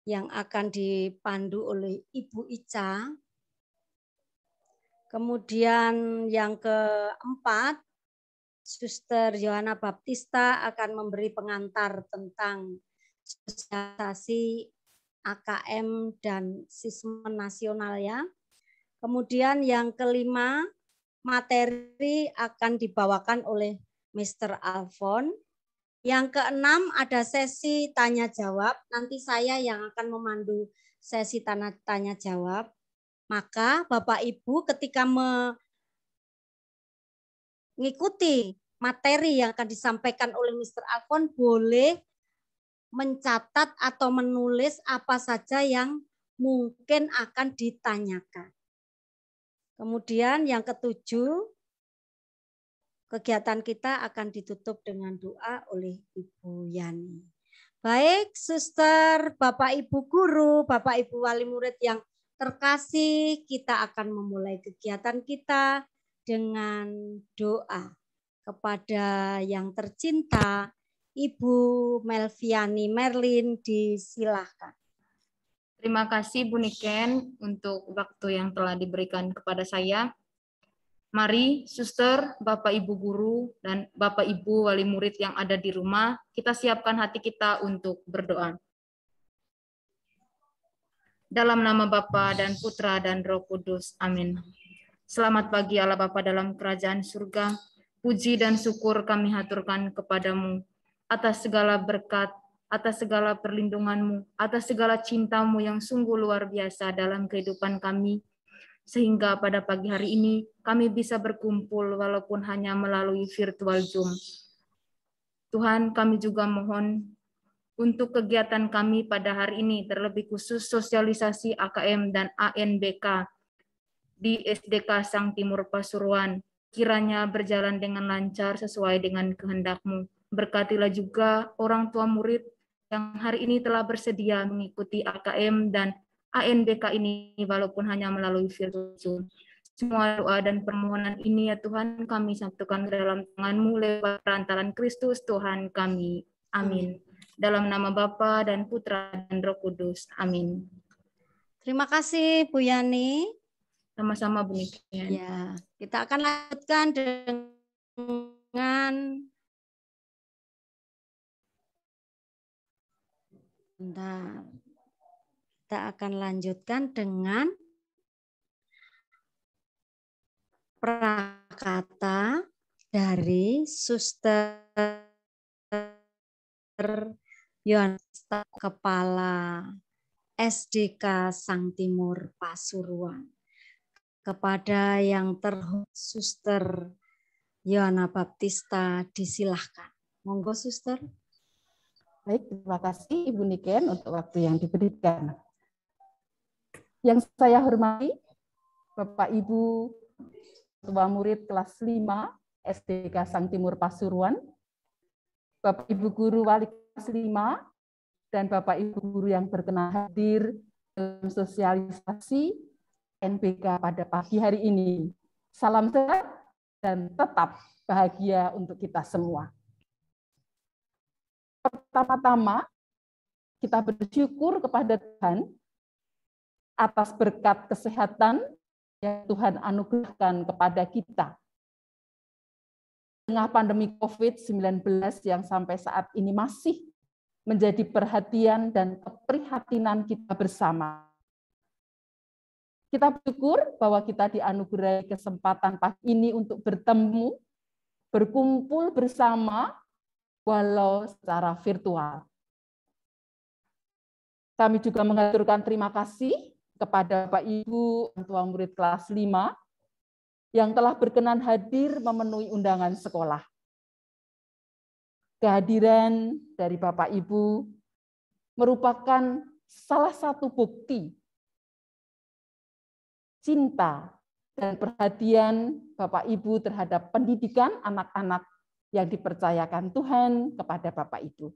yang akan dipandu oleh Ibu Ica. Kemudian yang keempat, Suster Yohana Baptista akan memberi pengantar tentang sosialisasi AKM dan Sismen Nasional ya. Kemudian yang kelima, materi akan dibawakan oleh Mr. Alfon. Yang keenam ada sesi tanya jawab. Nanti saya yang akan memandu sesi tanya jawab. Maka Bapak Ibu ketika mengikuti materi yang akan disampaikan oleh Mr. Alfon boleh mencatat atau menulis apa saja yang mungkin akan ditanyakan. Kemudian yang ketujuh, kegiatan kita akan ditutup dengan doa oleh Ibu Yani. Baik, Suster, Bapak Ibu guru, Bapak Ibu wali murid yang terkasih, kita akan memulai kegiatan kita dengan doa kepada yang tercinta, Ibu Melviani Merlin, disilahkan. Terima kasih Bu Niken untuk waktu yang telah diberikan kepada saya. Mari, Suster, Bapak Ibu guru, dan Bapak Ibu wali murid yang ada di rumah, kita siapkan hati kita untuk berdoa. Dalam nama Bapa dan Putra dan Roh Kudus. Amin. Selamat pagi Allah Bapa dalam kerajaan surga. Puji dan syukur kami haturkan kepadamu atas segala berkat, atas segala perlindunganmu, atas segala cintamu yang sungguh luar biasa dalam kehidupan kami. Sehingga pada pagi hari ini kami bisa berkumpul walaupun hanya melalui virtual Zoom. Tuhan, kami juga mohon untuk kegiatan kami pada hari ini, terlebih khusus sosialisasi AKM dan ANBK di SDK Sang Timur Pasuruan, kiranya berjalan dengan lancar sesuai dengan kehendak-Mu. Berkatilah juga orang tua murid yang hari ini telah bersedia mengikuti AKM dan ANBK ini walaupun hanya melalui virtual Zoom. Semua doa dan permohonan ini ya Tuhan kami satukan ke dalam tangan-Mu lewat perantaran Kristus Tuhan kami. Amin. Dalam nama Bapa dan Putra dan Roh Kudus. Amin. Terima kasih Bu Yani. Sama-sama Bu Niken. Ya, kita akan lanjutkan dengan kita akan lanjutkan dengan prakata dari Suster Yohanes, Kepala SDK Sang Timur Pasuruan. Kepada yang terhormat Suster Yohana Baptista, disilahkan. Monggo Suster. Baik, terima kasih Ibu Niken untuk waktu yang diberikan. Yang saya hormati Bapak Ibu Ketua Murid kelas 5 SDK Sang Timur Pasuruan, Bapak Ibu Guru Wali kelas 5, dan Bapak Ibu Guru yang berkenan hadir dalam sosialisasi NBK pada pagi hari ini. Salam sehat dan tetap bahagia untuk kita semua. Pertama-tama, kita bersyukur kepada Tuhan atas berkat kesehatan yang Tuhan anugerahkan kepada kita. Tengah pandemi COVID-19 yang sampai saat ini masih menjadi perhatian dan keprihatinan kita bersama. Kita bersyukur bahwa kita dianugerahi kesempatan pagi ini untuk bertemu, berkumpul bersama, walau secara virtual. Kami juga mengaturkan terima kasih kepada Bapak Ibu Ketua Murid kelas 5 yang telah berkenan hadir memenuhi undangan sekolah. Kehadiran dari Bapak Ibu merupakan salah satu bukti cinta dan perhatian Bapak Ibu terhadap pendidikan anak-anak yang dipercayakan Tuhan kepada Bapak Ibu.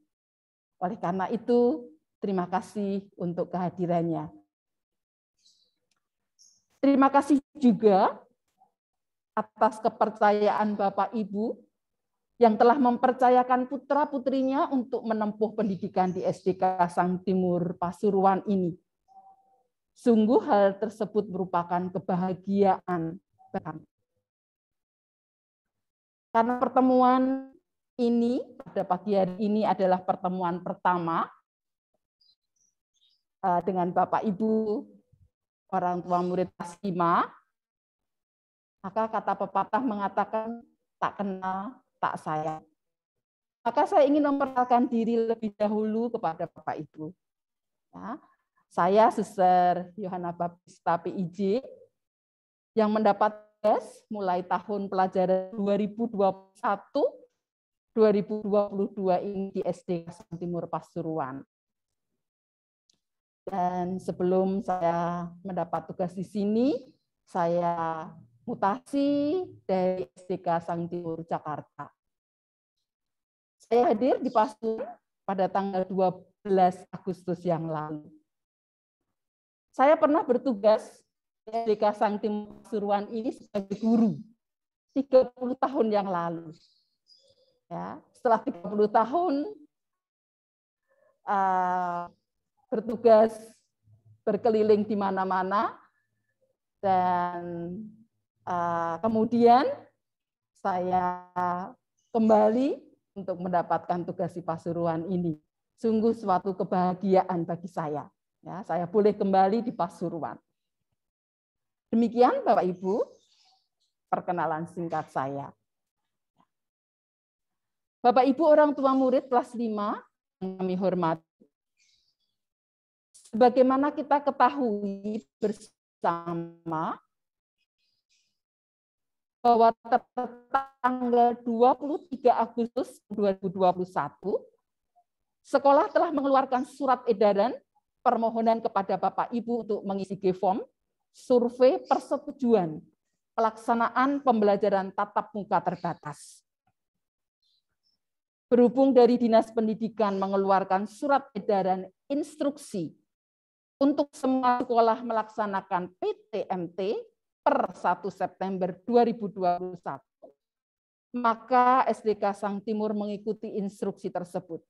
Oleh karena itu, terima kasih untuk kehadirannya. Terima kasih juga atas kepercayaan Bapak Ibu yang telah mempercayakan putra-putrinya untuk menempuh pendidikan di SDK Sang Timur Pasuruan ini. Sungguh hal tersebut merupakan kebahagiaan bagi kami. Karena pertemuan ini pada pagi hari ini adalah pertemuan pertama dengan Bapak Ibu orang tua murid kelas 5, maka kata pepatah mengatakan tak kenal tak sayang. Maka saya ingin memperkenalkan diri lebih dahulu kepada Bapak Ibu. Ya, saya Suster Yohana Baptista PIJ yang mendapat tugas mulai tahun pelajaran 2021-2022 ini di SDK Sang Timur Pasuruan. Dan sebelum saya mendapat tugas di sini, saya mutasi dari SDK Sang Timur Jakarta. Saya hadir di Pasuruan pada tanggal 12 Agustus yang lalu. Saya pernah bertugas di SDK Sang Timur Pasuruan ini sebagai guru 30 tahun yang lalu. Ya, setelah 30 tahun bertugas berkeliling di mana-mana, dan kemudian saya kembali untuk mendapatkan tugas di Pasuruan ini. Sungguh suatu kebahagiaan bagi saya. Ya, saya boleh kembali di Pasuruan. Demikian Bapak Ibu, perkenalan singkat saya. Bapak Ibu orang tua murid kelas 5 yang kami hormati, sebagaimana kita ketahui bersama bahwa tanggal 23 Agustus 2021, sekolah telah mengeluarkan surat edaran permohonan kepada Bapak Ibu untuk mengisi G-form survei persetujuan pelaksanaan pembelajaran tatap muka terbatas. Berhubung dari Dinas Pendidikan mengeluarkan surat edaran instruksi untuk semua sekolah melaksanakan PTMT per 1 September 2021, maka SDK Sang Timur mengikuti instruksi tersebut.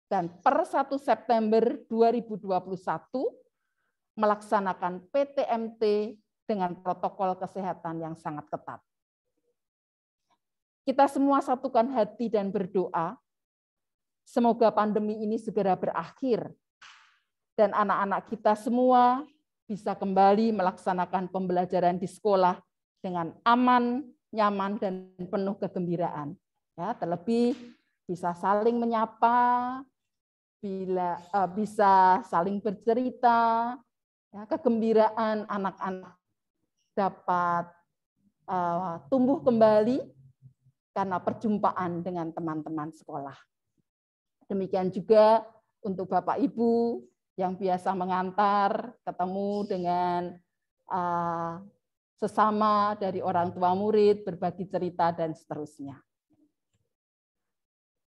Dan per 1 September 2021 melaksanakan PTMT dengan protokol kesehatan yang sangat ketat. Kita semua satukan hati dan berdoa, semoga pandemi ini segera berakhir dan anak-anak kita semua bisa kembali melaksanakan pembelajaran di sekolah dengan aman, nyaman, dan penuh kegembiraan. Ya, terlebih bisa saling menyapa, bisa saling bercerita, ya, kegembiraan anak-anak dapat tumbuh kembali karena perjumpaan dengan teman-teman sekolah. Demikian juga untuk Bapak Ibu yang biasa mengantar, ketemu dengan sesama dari orang tua murid, berbagi cerita, dan seterusnya.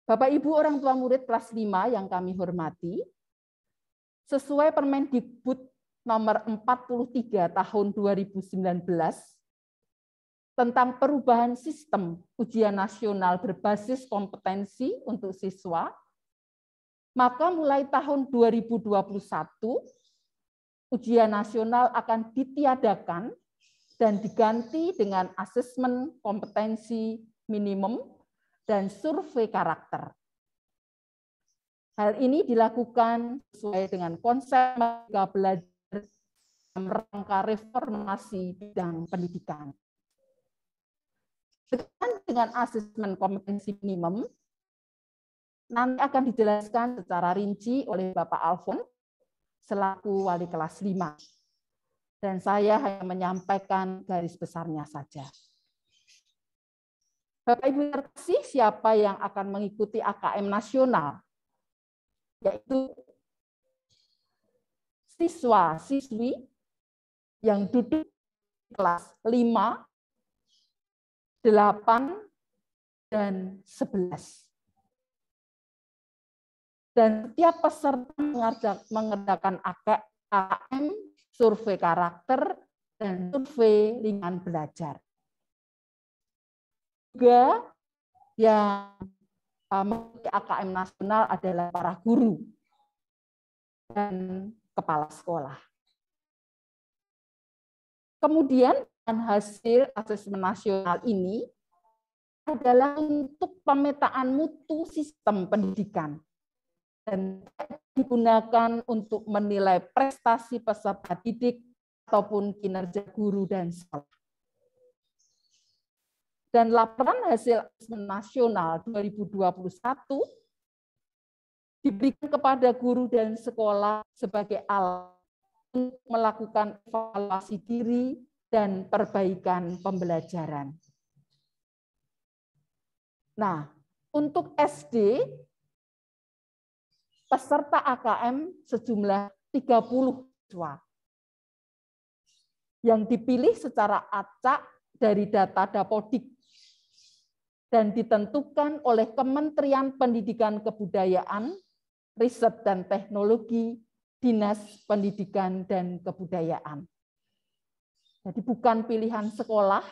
Bapak Ibu orang tua murid kelas 5 yang kami hormati, sesuai Permendikbud nomor 43 tahun 2019 tentang perubahan sistem ujian nasional berbasis kompetensi untuk siswa, maka mulai tahun 2021, ujian nasional akan ditiadakan dan diganti dengan asesmen kompetensi minimum dan survei karakter. Hal ini dilakukan sesuai dengan konsep Merdeka Belajar dalam rangka reformasi bidang pendidikan. Dengan asesmen kompetensi minimum, nanti akan dijelaskan secara rinci oleh Bapak Alfon selaku wali kelas 5. Dan saya hanya menyampaikan garis besarnya saja. Bapak Ibu terkasih, siapa yang akan mengikuti AKM nasional? Yaitu siswa-siswi yang duduk di kelas 5, 8, dan 11. Dan setiap peserta mengerjakan AKM, survei karakter, dan survei lingkungan belajar. Juga yang memiliki AKM nasional adalah para guru dan kepala sekolah. Kemudian hasil asesmen nasional ini adalah untuk pemetaan mutu sistem pendidikan dan digunakan untuk menilai prestasi peserta didik ataupun kinerja guru dan sekolah. Dan laporan hasil asesmen nasional 2021 diberikan kepada guru dan sekolah sebagai alat untuk melakukan evaluasi diri dan perbaikan pembelajaran. Nah, untuk SD, peserta AKM sejumlah 30 siswa yang dipilih secara acak dari data Dapodik dan ditentukan oleh Kementerian Pendidikan Kebudayaan, Riset dan Teknologi, Dinas Pendidikan dan Kebudayaan. Jadi bukan pilihan sekolah,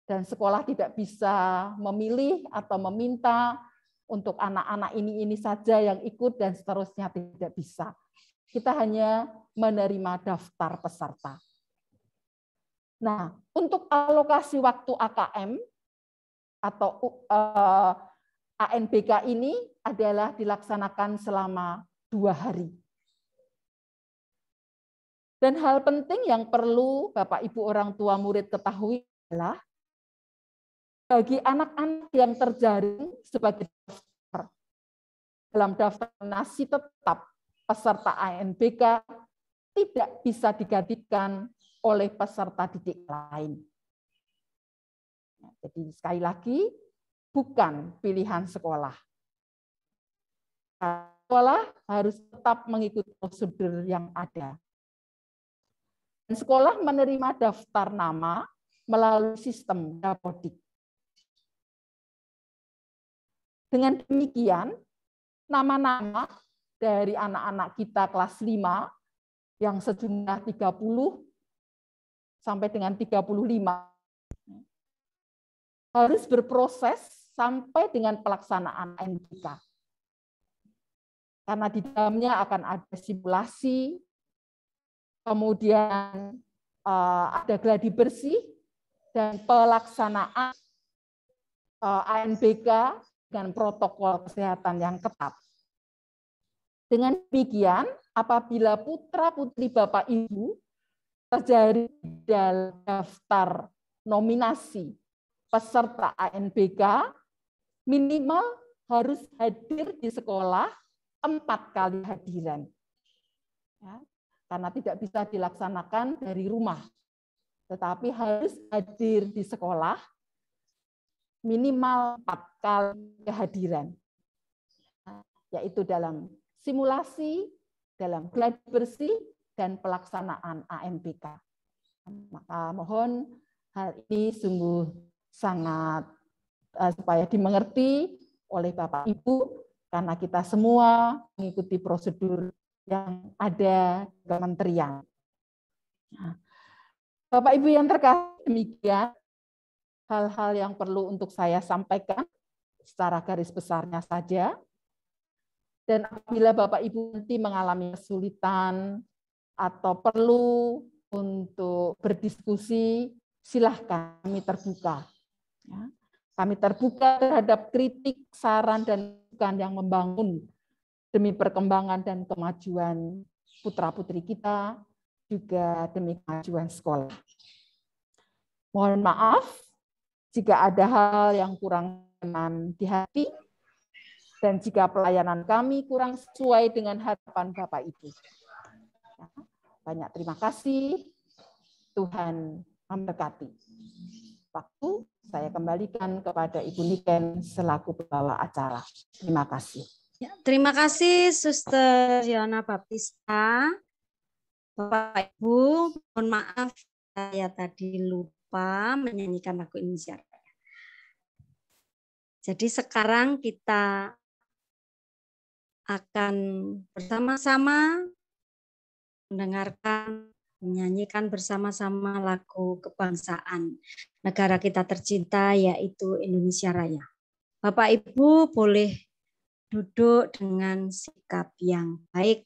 dan sekolah tidak bisa memilih atau meminta untuk anak-anak ini saja yang ikut dan seterusnya, tidak bisa. Kita hanya menerima daftar peserta. Nah, untuk alokasi waktu AKM atau ANBK ini adalah dilaksanakan selama 2 hari. Dan hal penting yang perlu Bapak Ibu orang tua murid ketahui adalah bagi anak-anak yang terjaring sebagai daftar dalam daftar nominasi tetap peserta ANBK tidak bisa digantikan oleh peserta didik lain. Jadi sekali lagi, bukan pilihan sekolah. Sekolah harus tetap mengikuti prosedur yang ada. Dan sekolah menerima daftar nama melalui sistem Dapodik. Dengan demikian, nama-nama dari anak-anak kita kelas 5 yang sejumlah 30 sampai dengan 35 harus berproses sampai dengan pelaksanaan ANBK. Karena di dalamnya akan ada simulasi, kemudian ada gladi bersih, dan pelaksanaan ANBK dengan protokol kesehatan yang ketat. Dengan demikian, apabila putra-putri Bapak Ibu terjaring dalam daftar nominasi peserta ANBK, minimal harus hadir di sekolah 4 kali hadiran. Ya, karena tidak bisa dilaksanakan dari rumah, tetapi harus hadir di sekolah minimal 4 kali kehadiran, yaitu dalam simulasi, dalam gladi bersih, dan pelaksanaan ANBK. Maka mohon hal ini sungguh sangat supaya dimengerti oleh Bapak Ibu, karena kita semua mengikuti prosedur yang ada di kementerian. Bapak Ibu yang terkasih, demikian hal-hal yang perlu untuk saya sampaikan secara garis besarnya saja. Dan apabila Bapak Ibu nanti mengalami kesulitan atau perlu untuk berdiskusi, silahkan, kami terbuka. Ya. Kami terbuka terhadap kritik, saran, dan masukan yang membangun demi perkembangan dan kemajuan putra-putri kita, juga demi kemajuan sekolah. Mohon maaf jika ada hal yang kurang berkenan di hati, dan jika pelayanan kami kurang sesuai dengan harapan Bapak Ibu. Banyak terima kasih. Tuhan memberkati. Waktu saya kembalikan kepada Ibu Niken selaku pembawa acara. Terima kasih. Ya, terima kasih Suster Yona Baptista. Bapak Ibu, mohon maaf saya tadi lupa menyanyikan lagu Indonesia Raya. Jadi sekarang kita akan bersama-sama mendengarkan, menyanyikan bersama-sama lagu kebangsaan negara kita tercinta, yaitu Indonesia Raya. Bapak Ibu boleh duduk dengan sikap yang baik.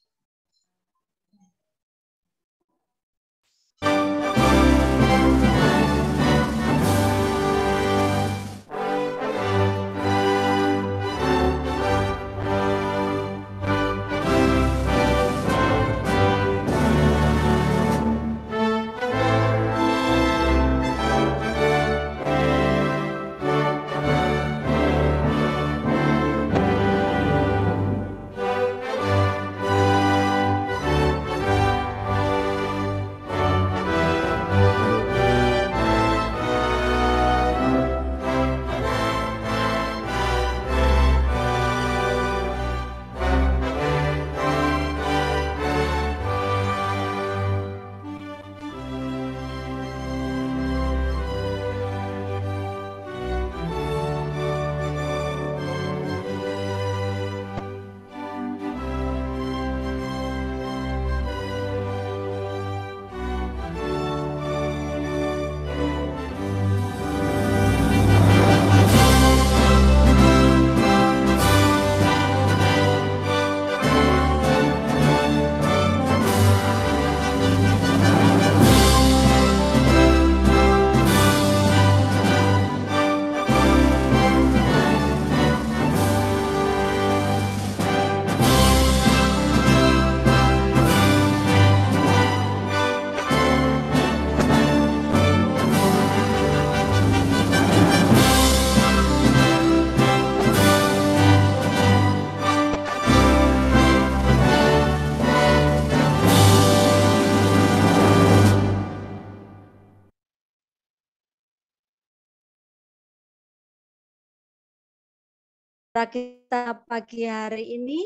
Kita pagi hari ini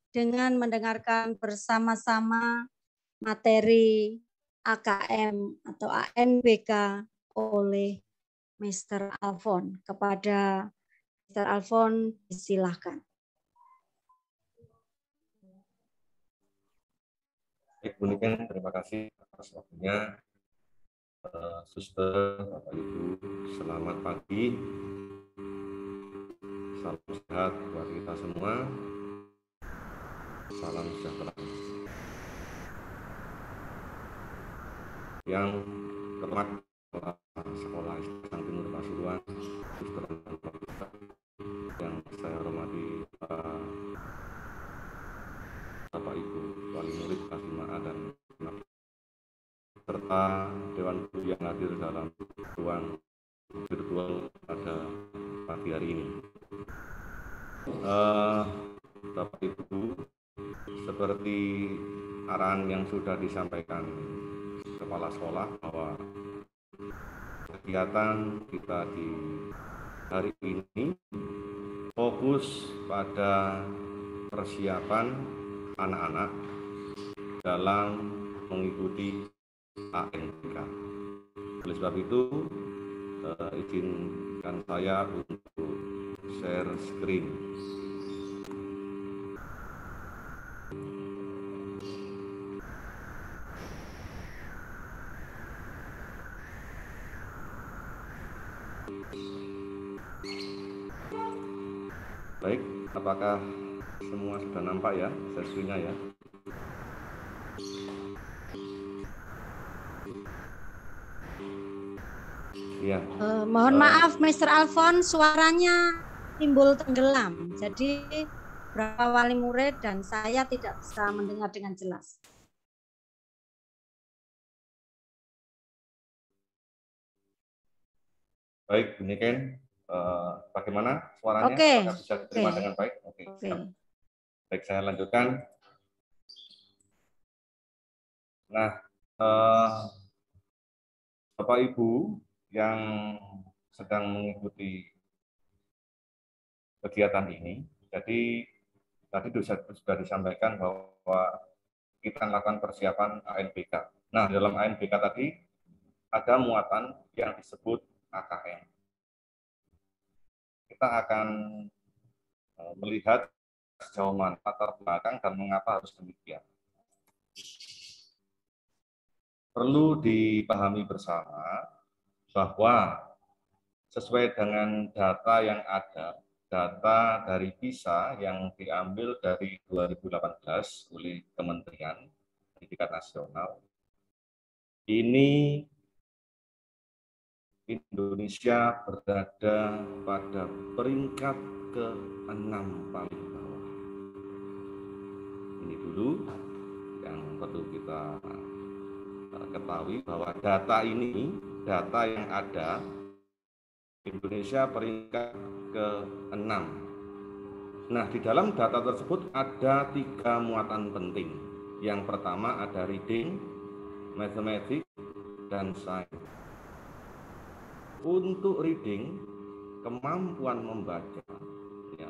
dengan mendengarkan bersama-sama materi AKM atau ANBK oleh Mr. Alfon. Kepada Mr. Alfon, silakan. Baik, Bu Niken, terima kasih atas waktunya. Suster, Bapak Ibu, selamat pagi. Salam sehat buat kita semua. Salam sejahtera. Yang terhormat Sekolah Islam Timur Pasuruan, Suster dan Bapak, yang saya hormati Bapak Ibu wali murid kelas 5A dan 6, serta Dewan Guru yang hadir dalam ruang virtual pada pagi hari ini. Bapak Ibu, seperti arahan yang sudah disampaikan Kepala Sekolah bahwa kegiatan kita di hari ini fokus pada persiapan anak-anak dalam mengikuti ANBK. Oleh sebab itu, izinkan saya untuk share screen. Baik, apakah semua sudah nampak ya share screen-nya ya? Ya. Mohon maaf, Mr. Alfon, suaranya timbul tenggelam. Jadi beberapa wali murid dan saya tidak bisa mendengar dengan jelas. Baik, Bu Niken, bagaimana suaranya? Oke. Apakah bisa diterima dengan baik? Oke. Baik, saya lanjutkan. Nah, Bapak Ibu yang sedang mengikuti kegiatan ini, jadi tadi sudah disampaikan bahwa kita melakukan persiapan ANBK. Nah, dalam ANBK tadi ada muatan yang disebut AKM. Kita akan melihat sejauh mana latar belakang dan mengapa harus demikian. Perlu dipahami bersama bahwa sesuai dengan data yang ada data dari PISA yang diambil dari 2018 oleh Kementerian Pendidikan Nasional. Ini Indonesia berada pada peringkat ke-6 paling bawah. Ini dulu yang perlu kita ketahui, bahwa data ini, data yang ada, Indonesia peringkat ke-6. Nah, di dalam data tersebut ada 3 muatan penting. Yang pertama ada reading, mathematics, dan science. Untuk reading, kemampuan membaca, ya,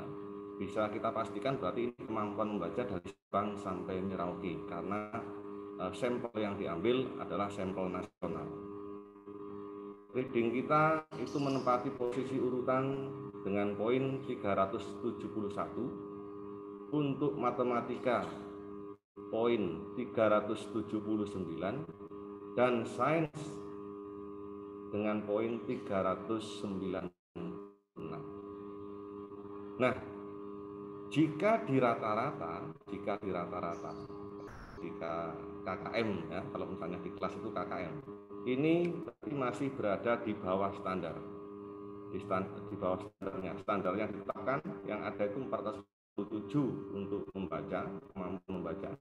bisa kita pastikan berarti ini kemampuan membaca dari Sabang sampai Merauke, karena sampel yang diambil adalah sampel nasional. Reading kita itu menempati posisi urutan dengan poin 371, untuk matematika poin 379, dan sains dengan poin 396. Nah, jika dirata-rata, jika KKM, ya, kalau misalnya di kelas itu KKM, ini masih berada di bawah standar. Di bawah standarnya. Standar yang ditetapkan yang ada itu 407 untuk membaca, kemampuan membaca.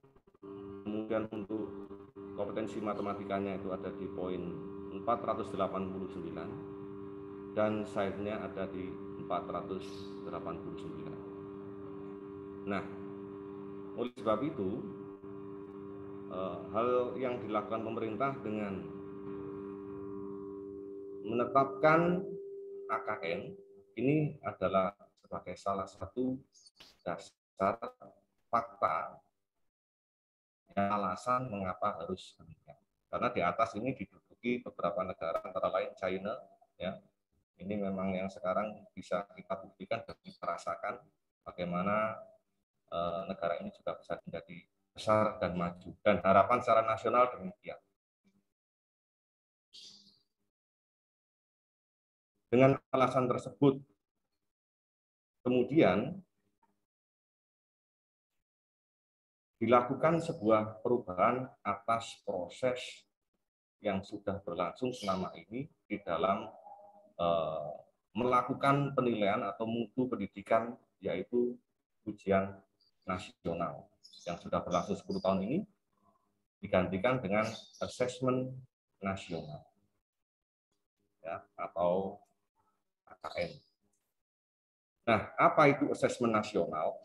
Kemudian untuk kompetensi matematikanya itu ada di poin 489, dan sainsnya ada di 489. Nah, oleh sebab itu, hal yang dilakukan pemerintah dengan menetapkan AKN ini adalah sebagai salah satu dasar fakta, alasan mengapa harus demikian. Karena di atas ini diduduki beberapa negara, antara lain China, ya. Ini memang yang sekarang bisa kita buktikan dan kita rasakan bagaimana negara ini juga bisa menjadi besar dan maju, dan harapan secara nasional demikian. Dengan alasan tersebut, kemudian dilakukan sebuah perubahan atas proses yang sudah berlangsung selama ini di dalam melakukan penilaian atau mutu pendidikan, yaitu ujian nasional yang sudah berlangsung 10 tahun ini digantikan dengan asesmen nasional, ya, atau AKN. Nah, apa itu asesmen nasional?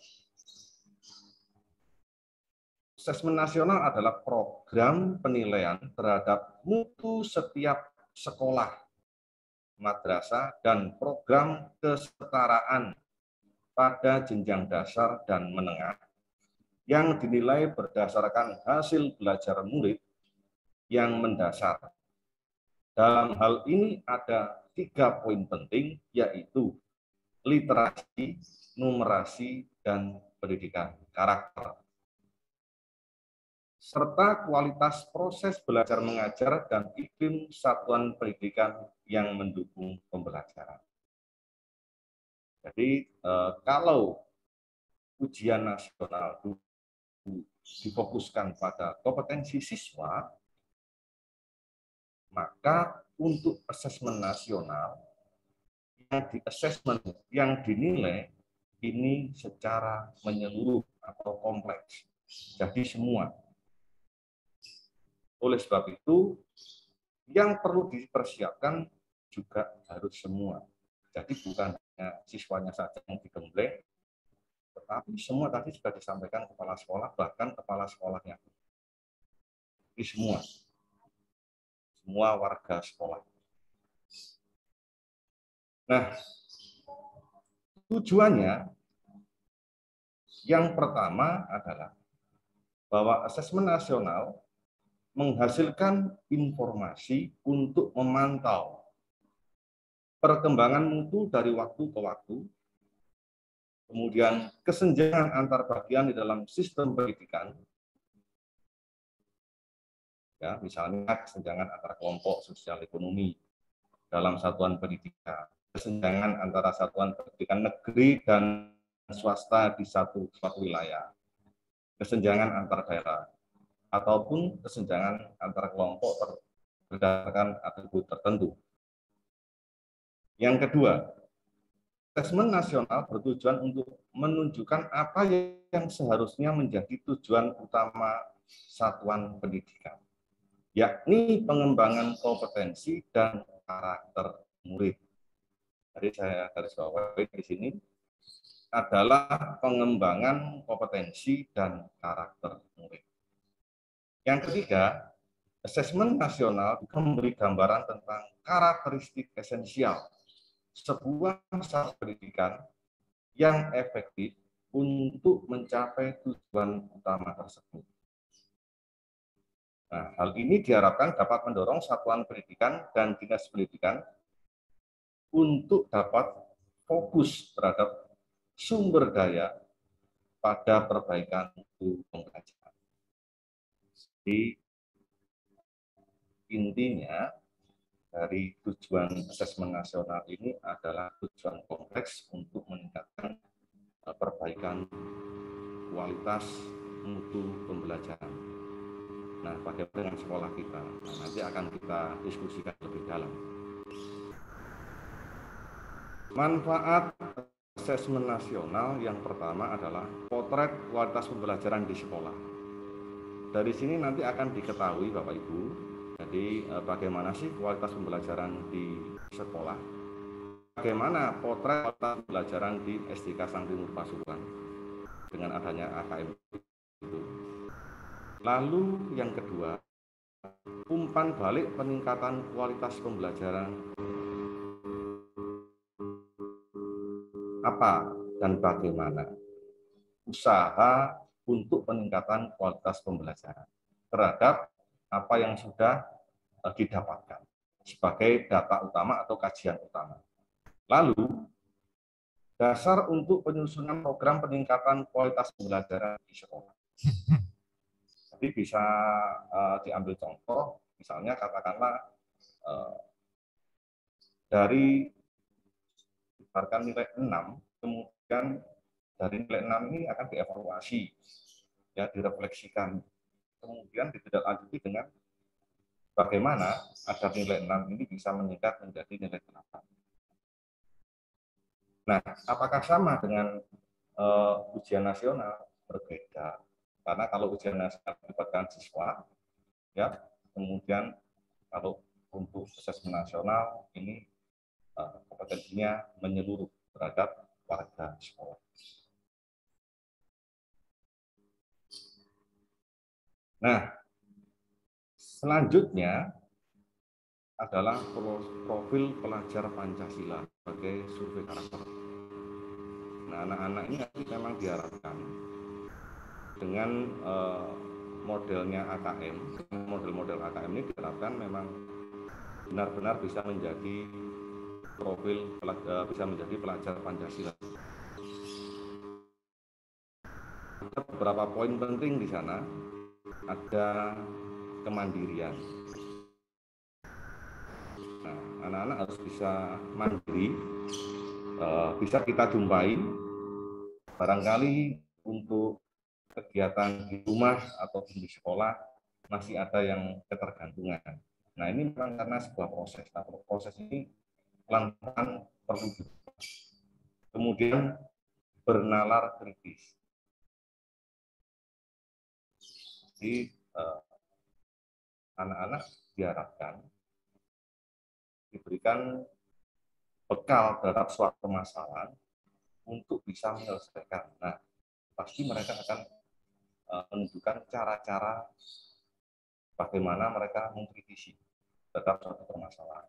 Asesmen nasional adalah program penilaian terhadap mutu setiap sekolah, madrasah, dan program kesetaraan pada jenjang dasar dan menengah yang dinilai berdasarkan hasil belajar murid yang mendasar. Dalam hal ini ada 3 poin penting, yaitu literasi, numerasi, dan pendidikan karakter, serta kualitas proses belajar mengajar dan iklim satuan pendidikan yang mendukung pembelajaran. Jadi kalau ujian nasional difokuskan pada kompetensi siswa, maka untuk asesmen nasional yang dinilai ini secara menyeluruh atau kompleks. Jadi semua. Oleh sebab itu, yang perlu dipersiapkan juga harus semua. Jadi bukan hanya siswanya saja yang digembleng, tetapi semua tadi sudah disampaikan kepala sekolah, bahkan kepala sekolahnya. Jadi semua warga sekolah. Nah, tujuannya yang pertama adalah bahwa asesmen nasional menghasilkan informasi untuk memantau perkembangan mutu dari waktu ke waktu, kemudian kesenjangan antar bagian di dalam sistem pendidikan, ya, misalnya kesenjangan antar kelompok sosial ekonomi dalam satuan pendidikan, kesenjangan antara satuan pendidikan negeri dan swasta di suatu wilayah, kesenjangan antar daerah, ataupun kesenjangan antar kelompok berdasarkan atribut tertentu. Yang kedua, asesmen nasional bertujuan untuk menunjukkan apa yang seharusnya menjadi tujuan utama satuan pendidikan, yakni pengembangan kompetensi dan karakter murid. Jadi saya garis bawahi di sini adalah pengembangan kompetensi dan karakter murid. Yang ketiga, asesmen nasional memberi gambaran tentang karakteristik esensial sebuah satuan pendidikan yang efektif untuk mencapai tujuan utama tersebut. Nah, hal ini diharapkan dapat mendorong satuan pendidikan dan dinas pendidikan untuk dapat fokus terhadap sumber daya pada perbaikan mutu pembelajaran. Jadi, intinya dari tujuan asesmen nasional ini adalah tujuan kompleks untuk meningkatkan perbaikan kualitas mutu pembelajaran. Nah, bagaimana dengan sekolah kita? Nah, nanti akan kita diskusikan lebih dalam. Manfaat asesmen nasional yang pertama adalah potret kualitas pembelajaran di sekolah. Dari sini nanti akan diketahui Bapak Ibu, jadi bagaimana sih kualitas pembelajaran di sekolah, bagaimana potret kualitas pembelajaran di SDK Sang Timur Pasuruan dengan adanya AKM itu. Lalu yang kedua, umpan balik peningkatan kualitas pembelajaran apa dan bagaimana usaha untuk peningkatan kualitas pembelajaran terhadap apa yang sudah didapatkan sebagai data utama atau kajian utama. Lalu, dasar untuk penyusunan program peningkatan kualitas pembelajaran di sekolah. Jadi bisa diambil contoh, misalnya katakanlah dari berdasarkan nilai 6, kemudian dari nilai 6 ini akan dievaluasi, ya, direfleksikan, kemudian ditindaklanjuti dengan bagaimana agar nilai 6 ini bisa meningkat menjadi nilai 8. Nah, apakah sama dengan ujian nasional? Berbeda. Karena kalau ujian nasional melibatkan siswa, ya, kemudian kalau untuk asesmen nasional ini kompetensinya menyeluruh terhadap warga sekolah. Nah, selanjutnya adalah profil pelajar Pancasila sebagai survei karakter. Nah, anak-anak ini memang diharapkan dengan modelnya AKM, model-model AKM ini diharapkan memang benar-benar bisa menjadi profil bisa menjadi pelajar Pancasila. Ada beberapa poin penting di sana. Ada kemandirian. Nah, anak-anak harus bisa mandiri, bisa kita jumpai barangkali untuk kegiatan di rumah atau di sekolah masih ada yang ketergantungan. Nah, ini memang karena sebuah proses. Nah, proses ini pelan-pelan perlu. Kemudian bernalar kritis. Jadi anak-anak diharapkan diberikan bekal terhadap suatu permasalahan untuk bisa menyelesaikan. Nah, pasti mereka akan menunjukkan cara-cara bagaimana mereka mengkritisi terhadap suatu permasalahan.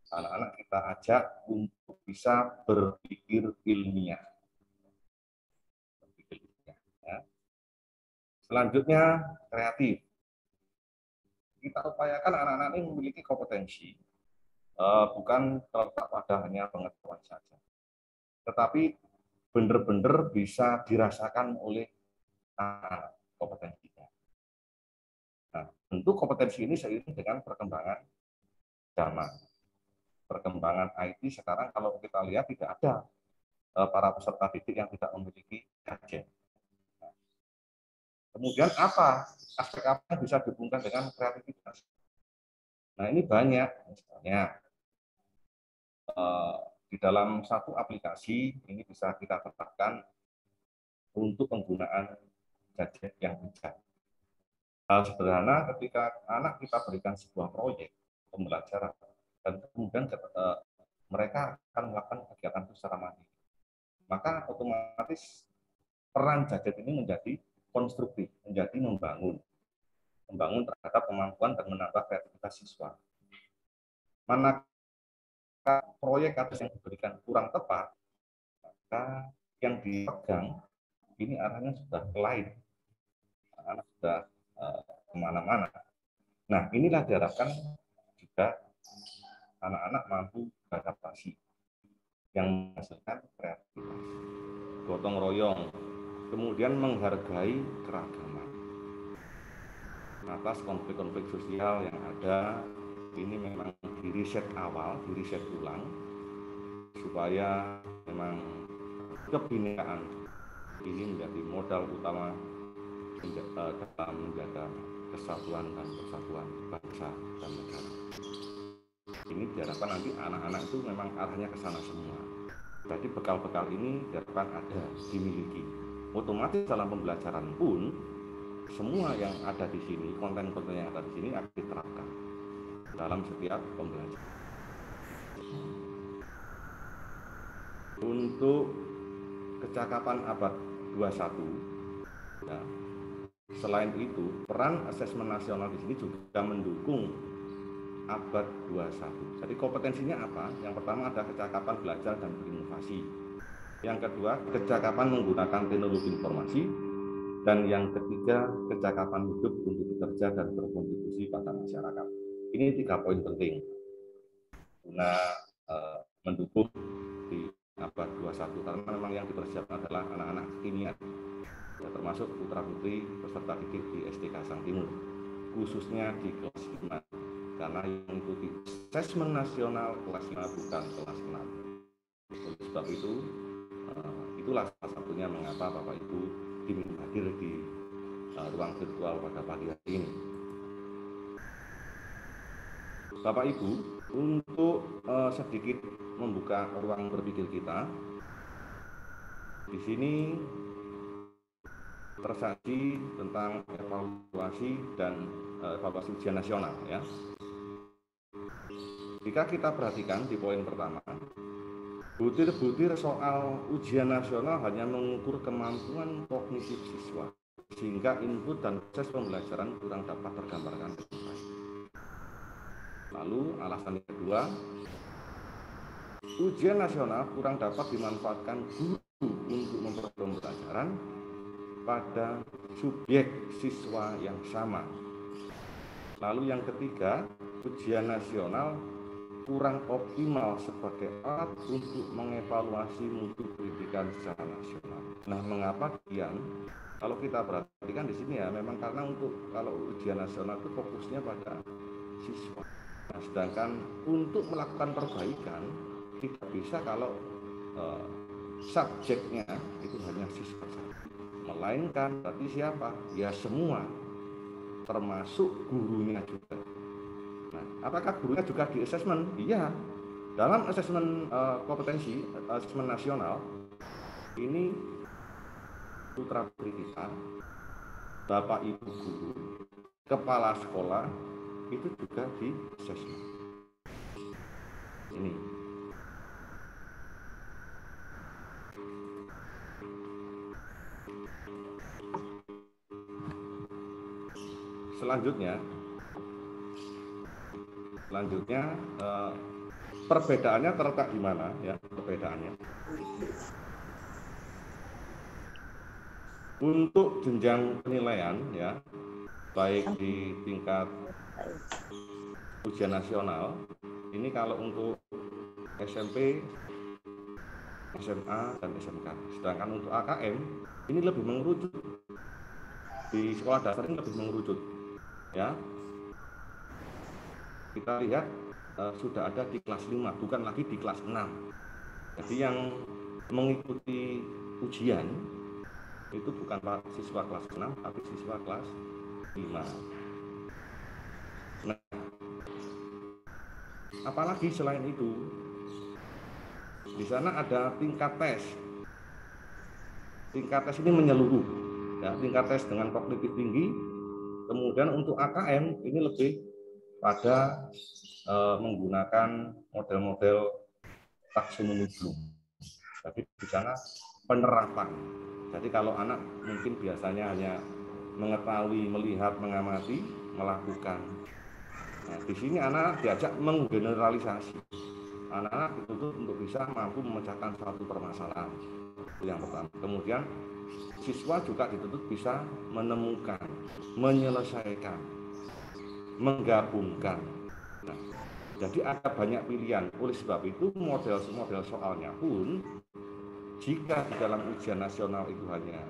Anak-anak kita ajak untuk bisa berpikir ilmiah. Ya. Selanjutnya, kreatif. Kita upayakan anak-anak ini memiliki kompetensi, bukan terletak pada hanya pengetahuan saja, tetapi benar-benar bisa dirasakan oleh anak kompetensinya. Nah, tentu kompetensi ini seiring dengan perkembangan zaman. perkembangan IT sekarang kalau kita lihat tidak ada para peserta didik yang tidak memiliki gadget. Kemudian aspek apa yang bisa dihubungkan dengan kreativitas? Nah, ini banyak, misalnya di dalam satu aplikasi ini bisa kita tetapkan untuk penggunaan gadget yang bijak. Hal sederhana ketika anak kita berikan sebuah proyek pembelajaran dan kemudian mereka akan melakukan kegiatan itu secara mandiri, maka otomatis peran gadget ini menjadi konstruktif, menjadi membangun terhadap kemampuan dan menambah kreativitas siswa. Manakah proyek atas yang diberikan kurang tepat, maka yang dipegang ini arahnya sudah lain, anak sudah kemana-mana. Nah, inilah diharapkan juga anak-anak mampu beradaptasi yang menghasilkan kreativitas, gotong royong, kemudian menghargai keragaman. Atas konflik-konflik sosial yang ada, ini memang diriset awal, diriset ulang, supaya memang kebinekaan ini menjadi modal utama dalam menjaga kesatuan dan persatuan bangsa dan negara. Ini diharapkan nanti anak-anak itu memang arahnya ke sana semua. Jadi bekal-bekal ini diharapkan ada, dimiliki. Otomatis dalam pembelajaran pun semua yang ada di sini, konten-konten yang ada di sini akan diterapkan dalam setiap pembelajaran. Untuk kecakapan abad 21, ya, selain itu peran asesmen nasional di sini juga mendukung abad 21. Jadi kompetensinya apa? Yang pertama ada kecakapan belajar dan berinovasi. Yang kedua, kecakapan menggunakan teknologi informasi. Dan yang ketiga, kecakapan hidup untuk bekerja dan berkontribusi pada masyarakat. Ini 3 poin penting guna mendukung di abad 21, karena memang yang dipersiapkan adalah anak-anak kekinian, ya, termasuk putra-putri peserta didik di STK Sang Timur, khususnya di kelas 5, karena yang mengikuti asesmen nasional kelas 5 bukan kelas 6. Oleh sebab itu, itulah salah satunya mengapa Bapak Ibu diminta hadir di ruang virtual pada pagi hari ini. Bapak Ibu, untuk sedikit membuka ruang berpikir kita, di sini tersaji tentang evaluasi dan evaluasi ujian nasional, ya. Jika kita perhatikan di poin pertama, butir-butir soal ujian nasional hanya mengukur kemampuan kognitif siswa, sehingga input dan proses pembelajaran kurang dapat tergambarkan dengan baik. Lalu alasan yang kedua, ujian nasional kurang dapat dimanfaatkan guru untuk memperoleh pembelajaran pada subjek siswa yang sama. Lalu yang ketiga, ujian nasional kurang optimal sebagai alat untuk mengevaluasi mutu pendidikan secara nasional. Nah, mengapa demikian? Kalau kita perhatikan di sini ya, memang karena untuk kalau ujian nasional itu fokusnya pada siswa. Nah, sedangkan untuk melakukan perbaikan tidak bisa kalau subjeknya itu hanya siswa saja. Melainkan berarti siapa? Ya semua, termasuk gurunya juga. Nah, apakah gurunya juga di asesmen? Iya. Dalam asesmen kompetensi, asesmen nasional, ini putra-putri kita, Bapak Ibu guru, kepala sekolah, itu juga di asesmen. Ini. Selanjutnya perbedaannya terletak di mana, ya? Perbedaannya untuk jenjang penilaian, ya, baik di tingkat ujian nasional ini kalau untuk SMP, SMA dan SMK, sedangkan untuk AKM ini lebih mengerucut, di sekolah dasar ini lebih mengerucut, ya. Kita lihat sudah ada di kelas 5, bukan lagi di kelas 6. Jadi yang mengikuti ujian itu bukan siswa kelas 6, tapi siswa kelas 5. Nah, apalagi selain itu, di sana ada tingkat tes. Tingkat tes ini menyeluruh, ya, tingkat tes dengan kognitif tinggi. Kemudian untuk AKM ini lebih pada menggunakan model-model taksonomi Bloom. Jadi di sana penerapan. Jadi kalau anak mungkin biasanya hanya mengetahui, melihat, mengamati, melakukan. Nah, di sini anak diajak menggeneralisasi. Anak-anak dituntut untuk bisa mampu memecahkan suatu permasalahan. Itu yang pertama. Kemudian siswa juga dituntut bisa menemukan, menyelesaikan, menggabungkan. Nah, jadi ada banyak pilihan. Oleh sebab itu model-model soalnya pun jika di dalam ujian nasional itu hanya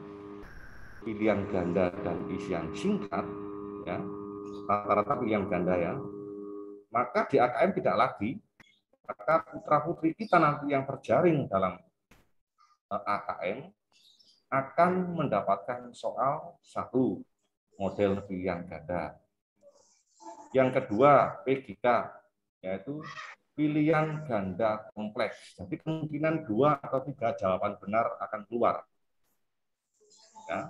pilihan ganda dan isian singkat, ya, rata-rata pilihan ganda ya, maka di AKM tidak lagi. Maka putra-putri kita nanti yang terjaring dalam AKM akan mendapatkan soal satu model pilihan ganda. Yang kedua PGK, yaitu pilihan ganda kompleks. Jadi kemungkinan 2 atau 3 jawaban benar akan keluar. Ya.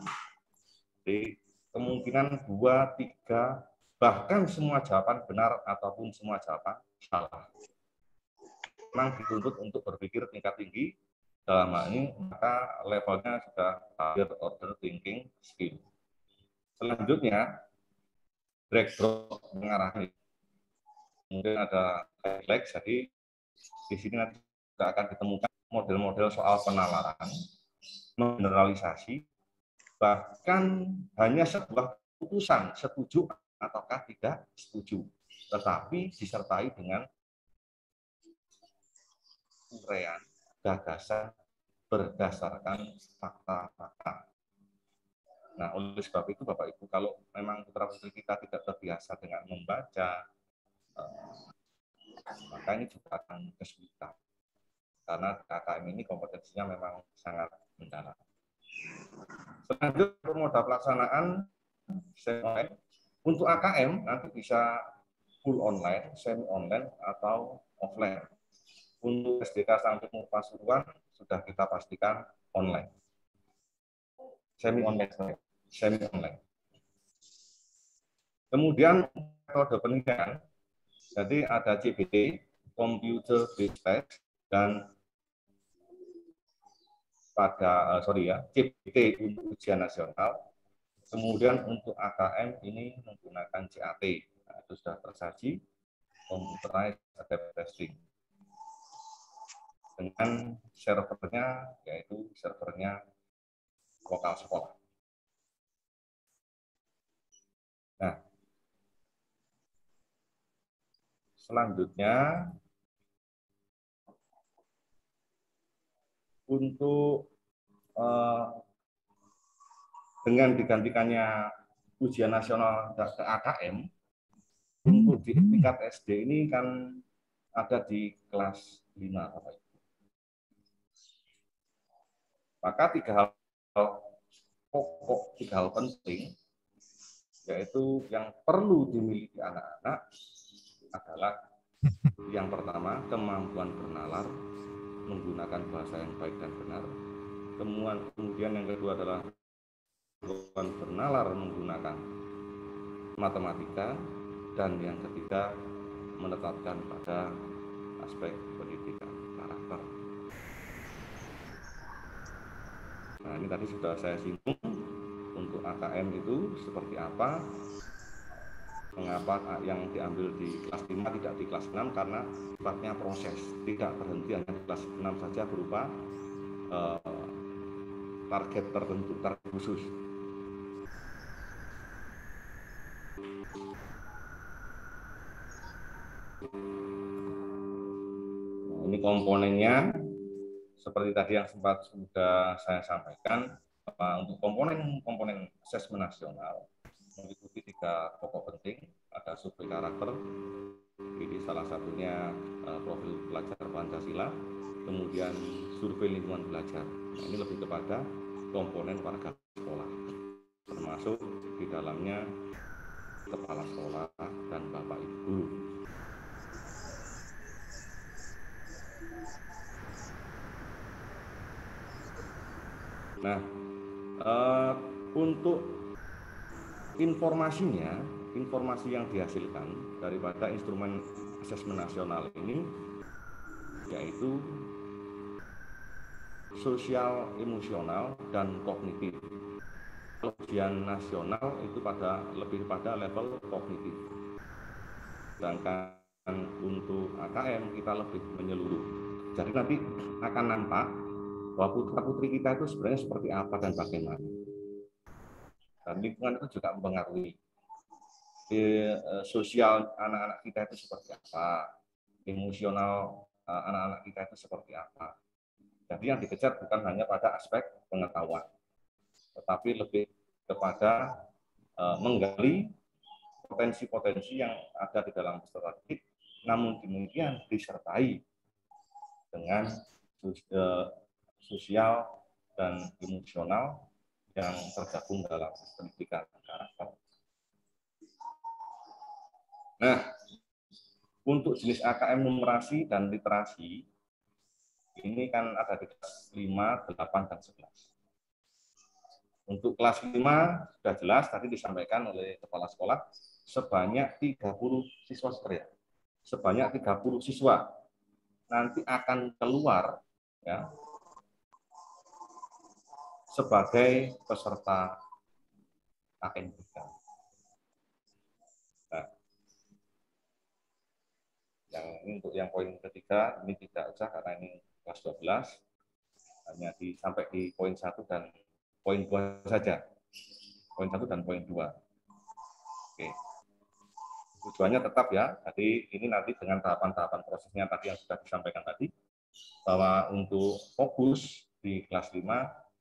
Jadi kemungkinan 2, 3, bahkan semua jawaban benar ataupun semua jawaban salah. Memang dituntut untuk berpikir tingkat tinggi. Dalam hal ini maka levelnya sudah higher order thinking skill. Selanjutnya drag drop mengarahkan. Kemudian ada highlight, jadi di sini nanti juga akan ditemukan model-model soal penalaran, generalisasi, bahkan hanya sebuah putusan setuju ataukah tidak setuju, tetapi disertai dengan uraian gagasan berdasarkan fakta-fakta. Nah, oleh sebab itu Bapak Ibu, kalau memang putra-putri kita tidak terbiasa dengan membaca, maka ini juga akan kesulitan. Karena KKM ini kompetensinya memang sangat mendalam. Selanjutnya, moda pelaksanaan online. Untuk AKM nanti bisa full online, semi online, atau offline. Untuk SDK sampai Pasuruan sudah kita pastikan online. Semi online. Kemudian metode penilaian. Jadi ada CBT, Computer Based Test, dan CBT untuk ujian nasional. Kemudian untuk AKM ini menggunakan CAT. Nah, itu sudah tersaji, Computerized Adaptive Testing. Dengan servernya, yaitu servernya lokal sekolah. Nah, selanjutnya untuk dengan digantikannya ujian nasional ke AKM, untuk di tingkat SD ini kan ada di kelas 5. Maka 3 hal pokok, 3 hal penting, yaitu yang perlu dimiliki anak-anak adalah yang pertama, kemampuan bernalar, menggunakan bahasa yang baik dan benar. Kemudian yang kedua adalah kemampuan bernalar menggunakan matematika, dan yang ketiga menetapkan pada aspek pendidikan karakter. Nah, ini tadi sudah saya singgung untuk AKM itu seperti apa, mengapa yang diambil di kelas 5 tidak di kelas 6, karena sifatnya proses, tidak berhenti hanya di kelas 6 saja berupa target tertentu, target khusus. Nah, ini komponennya seperti tadi yang sempat sudah saya sampaikan. Untuk komponen asesmen nasional meliputi 3 pokok penting, ada ada survei karakter, ini salah satunya profil pelajar Pancasila, kemudian survei lingkungan belajar. Nah, ini lebih kepada komponen warga sekolah, termasuk di dalamnya kepala sekolah dan bapak ibu guru. Nah, untuk informasinya, informasi yang dihasilkan daripada instrumen asesmen nasional ini yaitu sosial, emosional, dan kognitif. Ujian nasional itu lebih pada level kognitif. Sedangkan untuk AKM kita lebih menyeluruh. Jadi nanti akan nampak bahwa putra-putri kita itu sebenarnya seperti apa dan bagaimana. Dan lingkungan itu juga mempengaruhi. Sosial anak-anak kita itu seperti apa, emosional anak-anak kita itu seperti apa. Jadi yang dikejar bukan hanya pada aspek pengetahuan, tetapi lebih kepada menggali potensi-potensi yang ada di dalam peserta didik, namun demikian disertai dengan sosial dan emosional yang tergabung dalam pendidikan karakter. Nah, untuk jenis AKM numerasi dan literasi, ini kan ada di kelas 5, 8, dan 11. Untuk kelas 5 sudah jelas, tadi disampaikan oleh kepala sekolah, sebanyak 30 siswa sekolah. Sebanyak 30 siswa nanti akan keluar ya, sebagai peserta ANBK. Nah, untuk yang poin ketiga ini tidak usah karena ini kelas 12, hanya sampai di poin 1 dan poin 2 saja. Poin 1 dan poin 2. Oke. Tujuannya tetap ya, jadi ini nanti dengan tahapan-tahapan prosesnya tadi yang sudah disampaikan tadi, bahwa untuk fokus di kelas 5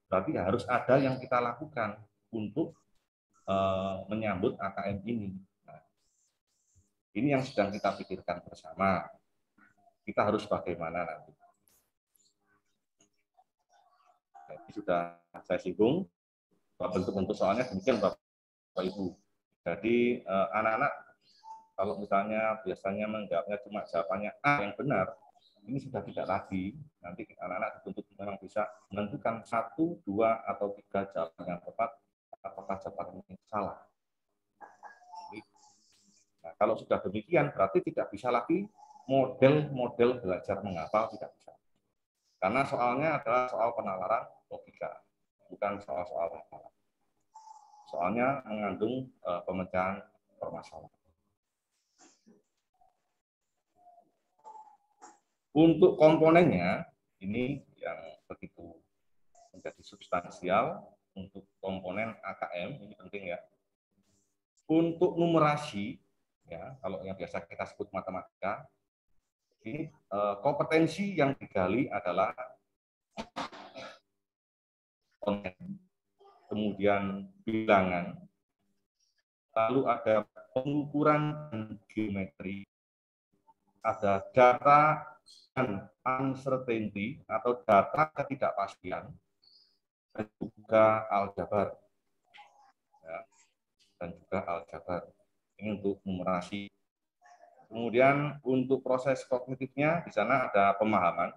berarti harus ada yang kita lakukan untuk menyambut AKM ini. Nah, ini yang sedang kita pikirkan bersama. Kita harus bagaimana nanti. Jadi sudah saya singgung bentuk-bentuk soalnya demikian Bapak Ibu. Jadi anak-anak kalau misalnya biasanya menjawabnya cuma jawabannya A yang benar, ini sudah tidak lagi. Nanti anak-anak dituntut memang bisa menentukan 1, 2, atau 3 jawaban yang tepat, apakah jawaban ini salah. Nah, kalau sudah demikian, berarti tidak bisa lagi model-model belajar menghafal, tidak bisa. Karena soalnya adalah soal penalaran logika, bukan soal-soal hafalan. Soalnya mengandung pemecahan permasalahan. Untuk komponennya, ini yang begitu menjadi substansial. Untuk komponen AKM, ini penting ya. Untuk numerasi, ya, kalau yang biasa kita sebut matematika, ini kompetensi yang digali adalah konten, kemudian bilangan, lalu ada pengukuran dan geometri, ada data dan uncertainty atau data ketidakpastian, dan juga aljabar. Ya, dan juga aljabar. Ini untuk numerasi. Kemudian untuk proses kognitifnya, di sana ada pemahaman.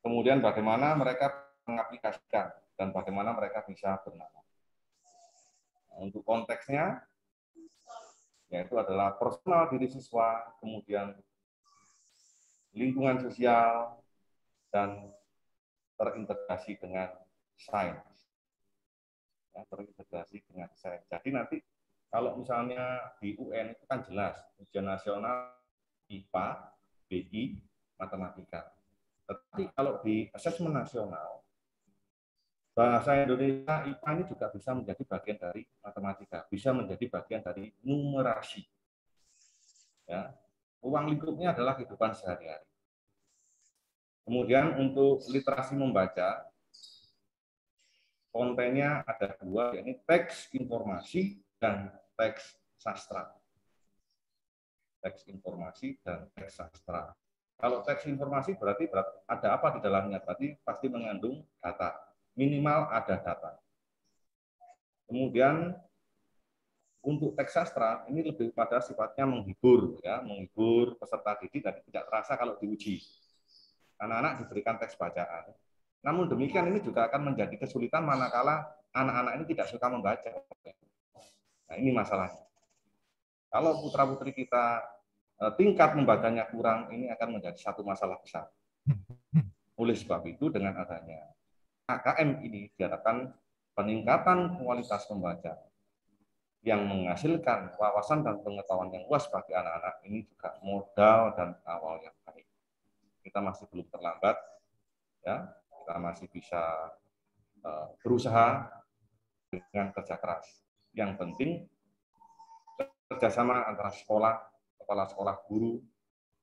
Kemudian bagaimana mereka mengaplikasikan dan bagaimana mereka bisa bernama. Untuk konteksnya, yaitu adalah personal diri siswa, kemudian lingkungan sosial, dan terintegrasi dengan sains. Ya, terintegrasi dengan sains. Jadi nanti kalau misalnya di UN itu kan jelas, ujian nasional IPA, BI, matematika. Tetapi kalau di asesmen nasional, bahasa Indonesia IPA ini juga bisa menjadi bagian dari matematika, bisa menjadi bagian dari numerasi. Ya, ruang lingkupnya adalah kehidupan sehari-hari. Kemudian untuk literasi membaca, kontennya ada 2, yakni teks informasi dan teks sastra. teks informasi, dan teks sastra. Kalau teks informasi berarti ada apa di dalamnya? Berarti pasti mengandung data. Minimal ada data. Kemudian untuk teks sastra ini lebih pada sifatnya menghibur, ya, menghibur peserta didik dan tidak terasa kalau diuji. Anak-anak diberikan teks bacaan. Namun demikian ini juga akan menjadi kesulitan manakala anak-anak ini tidak suka membaca. Nah, ini masalahnya. Kalau putra-putri kita tingkat membacanya kurang, ini akan menjadi satu masalah besar. Oleh sebab itu, dengan adanya AKM ini diharapkan peningkatan kualitas membaca yang menghasilkan wawasan dan pengetahuan yang luas bagi anak-anak ini juga modal dan awal yang baik. Kita masih belum terlambat, ya. Kita masih bisa berusaha dengan kerja keras. Yang penting kerjasama antara sekolah, kepala sekolah, guru,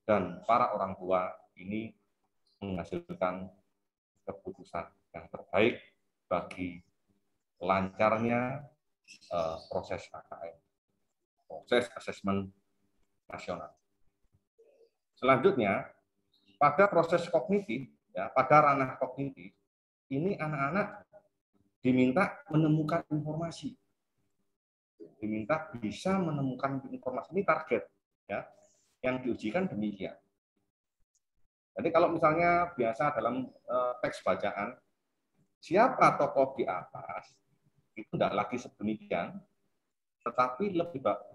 dan para orang tua ini menghasilkan keputusan yang terbaik bagi lancarnya proses AKM, proses asesmen nasional. Selanjutnya, pada proses kognitif, ya, pada ranah kognitif, ini anak-anak diminta menemukan informasi, diminta bisa menemukan informasi. Ini target, ya, yang diujikan demikian. Jadi kalau misalnya biasa dalam teks bacaan, siapa tokoh di atas, itu tidak lagi sedemikian, tetapi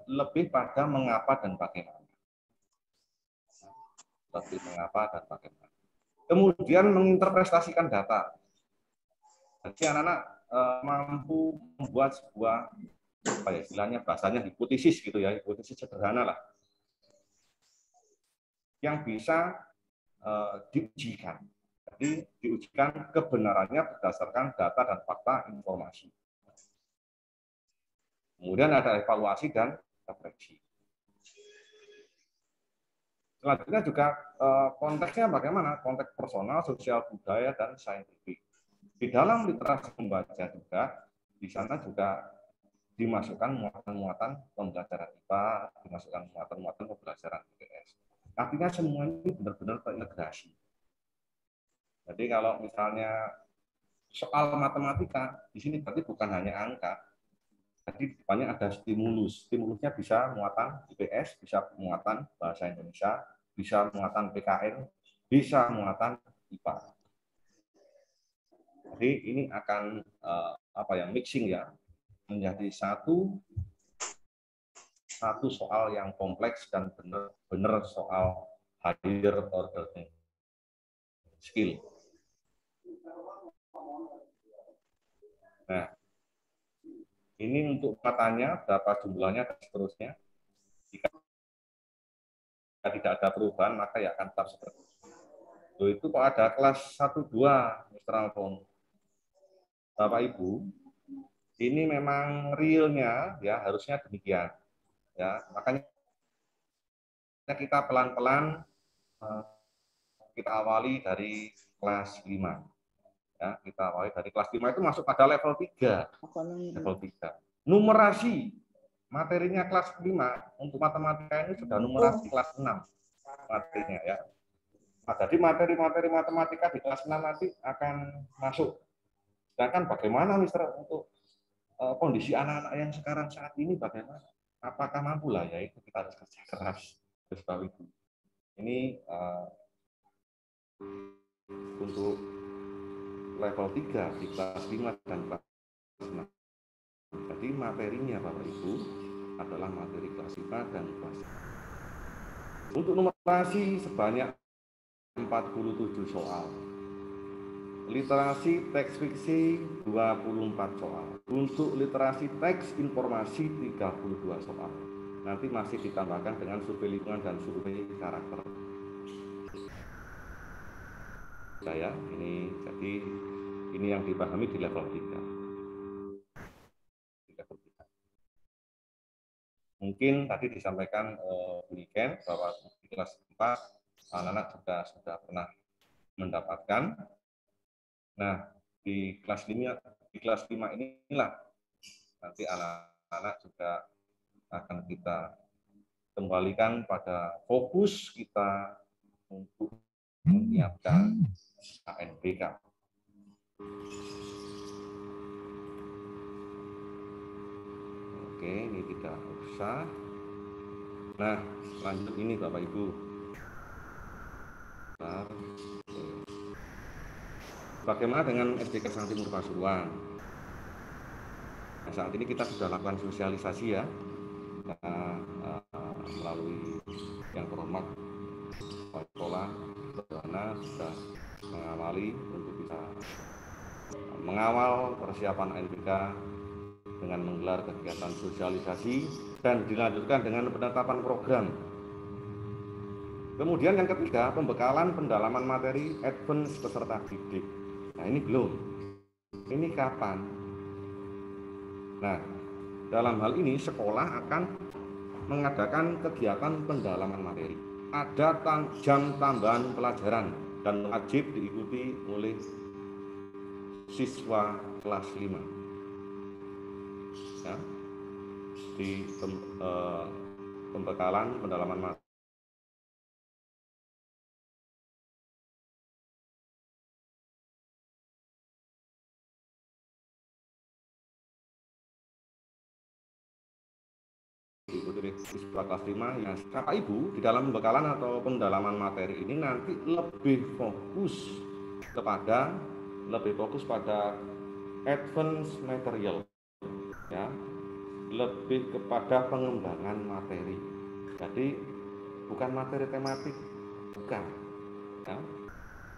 lebih pada mengapa dan bagaimana. Lebih mengapa dan bagaimana. Kemudian menginterpretasikan data. Jadi anak-anak mampu membuat sebuah, apa ya istilahnya, bahasanya hipotesis gitu ya, hipotesis sederhana lah, yang bisa diujikan. Jadi diujikan kebenarannya berdasarkan data dan fakta informasi. Kemudian ada evaluasi dan refleksi. Selanjutnya juga konteksnya bagaimana? Konteks personal, sosial, budaya, dan saintifik. Di dalam literasi membaca juga, di sana juga dimasukkan muatan-muatan pembelajaran IPA, dimasukkan muatan-muatan pembelajaran IPS. Artinya semua ini benar-benar terintegrasi. Jadi kalau misalnya soal matematika, di sini berarti bukan hanya angka, jadi di depannya ada stimulus. Stimulusnya bisa muatan IPS, bisa muatan bahasa Indonesia, bisa muatan PKN, bisa muatan IPA. Jadi ini akan mixing ya, menjadi satu soal yang kompleks dan benar-benar soal higher order skill. Nah, ini untuk matanya, berapa jumlahnya, dan seterusnya. Jika tidak ada perubahan, maka ya akan tetap seperti itu. Loh, itu kok ada kelas 1-2, Mr. Alfon. Bapak Ibu, ini memang realnya ya harusnya demikian. Ya, makanya kita pelan-pelan kita awali dari kelas 5. Ya, kita awali dari kelas 5 itu masuk pada level 3. Level 3. Numerasi materinya kelas 5 untuk matematika ini sudah numerasi kelas 6 materinya ya. Nah, jadi materi-materi matematika di kelas 6 nanti akan masuk. Sedangkan bagaimana Mister untuk kondisi anak-anak yang sekarang saat ini bagaimana? Apakah mampu lah ya, itu kita harus kerja keras. Sebab itu. Ini untuk level 3 di kelas 5 dan kelas 6. Jadi materinya Bapak Ibu adalah materi kelas 5 dan kelas 6. Untuk numerasi sebanyak 47 soal. Literasi teks fiksi 24 soal. Untuk literasi teks informasi 32 soal. Nanti masih ditambahkan dengan survei lingkungan dan survei karakter. Saya ini jadi ini yang dipahami di level 3. Di level 3. Mungkin tadi disampaikan Bu Niken bahwa di kelas 4 anak-anak juga sudah pernah mendapatkan. Nah, di kelas 5 inilah nanti anak-anak juga akan kita kembalikan pada fokus kita untuk menyiapkan ANBK. Oke, ini tidak usah. Nah, lanjut ini Bapak Ibu. Bagaimana dengan SDK Sang Timur Pasuruan? Nah, saat ini kita sudah lakukan sosialisasi ya, melalui yang terhormat Kepala Sekolah Sederhana sudah mengawali untuk bisa mengawal persiapan ANBK dengan menggelar kegiatan sosialisasi dan dilanjutkan dengan penetapan program. Kemudian yang ketiga, pembekalan pendalaman materi advance peserta didik. Nah, ini belum. Ini kapan? Nah, dalam hal ini sekolah akan mengadakan kegiatan pendalaman materi. Ada jam tambahan pelajaran dan wajib diikuti oleh siswa kelas 5. Ya, di pembekalan pendalaman materi diikuti siswa kelas 5 yang Bapak Ibu di dalam pembekalan atau pendalaman materi ini nanti lebih fokus pada advance material, ya, lebih kepada pengembangan materi. Jadi bukan materi tematik, bukan. Ya.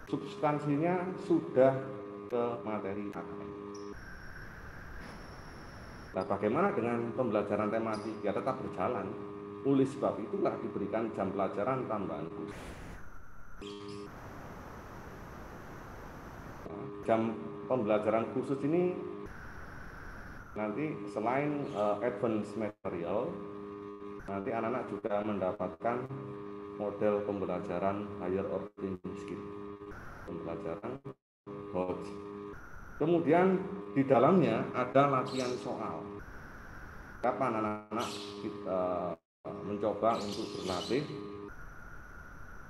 Substansinya sudah ke materi AKM. Nah, bagaimana dengan pembelajaran tematik? Ya tetap berjalan. Oleh sebab itulah diberikan jam pelajaran tambahan khusus. Nah, jam pembelajaran khusus ini nanti selain advance material, nanti anak-anak juga mendapatkan model pembelajaran higher order skill, pembelajaran HOTS. Kemudian di dalamnya ada latihan soal. Kapan anak-anak kita mencoba untuk berlatih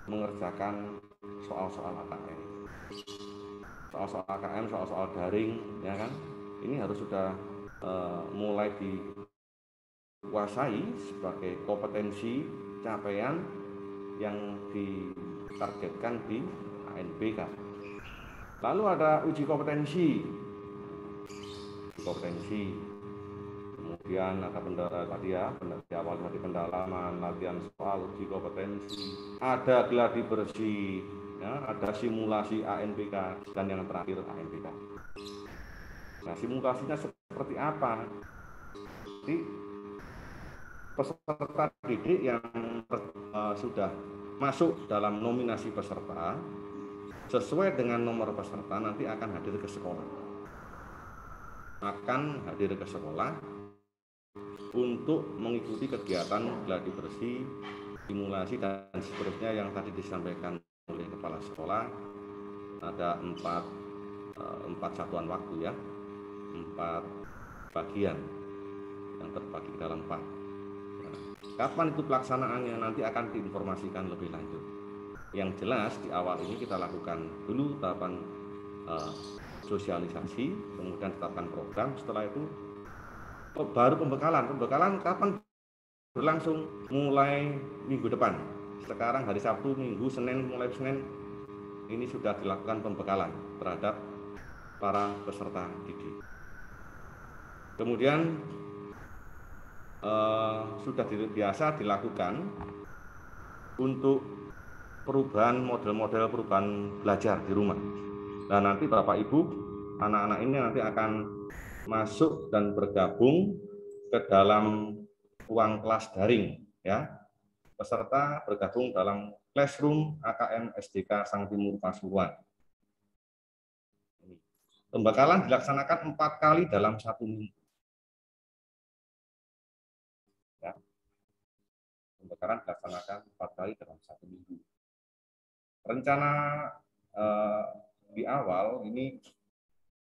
mengerjakan soal-soal AKM, soal-soal AKM, soal-soal daring, ya kan? Ini harus sudah mulai dikuasai sebagai kompetensi capaian yang ditargetkan di ANBK. Lalu ada uji kompetensi, kemudian ada tadi awal dari pendalaman, latihan soal, uji kompetensi, ada gladi bersih, ya, ada simulasi ANBK, dan yang terakhir ANBK. Nah, simulasinya seperti apa? Jadi peserta didik yang sudah masuk dalam nominasi peserta sesuai dengan nomor peserta nanti akan hadir ke sekolah. Untuk mengikuti kegiatan gladi bersih, simulasi dan seterusnya yang tadi disampaikan oleh kepala sekolah. Ada empat satuan waktu, ya, 4 bagian yang terbagi dalam 4. Nah, kapan itu pelaksanaannya nanti akan diinformasikan lebih lanjut. Yang jelas di awal ini kita lakukan dulu tahapan sosialisasi, kemudian tetapkan program. Setelah itu baru pembekalan kapan berlangsung? Mulai minggu depan. Sekarang hari Sabtu, Minggu, Senin, mulai Senin ini sudah dilakukan pembekalan terhadap para peserta didik. Kemudian sudah biasa dilakukan untuk model-model perubahan belajar di rumah. Nah, nanti Bapak Ibu, anak-anak ini nanti akan masuk dan bergabung ke dalam ruang kelas daring, ya. Peserta bergabung dalam Classroom AKM SDK Sang Timur Pasuruan. Pembekalan dilaksanakan 4 kali dalam 1 minggu. Ya. Pembekalan dilaksanakan 4 kali dalam 1 minggu. Rencana di awal ini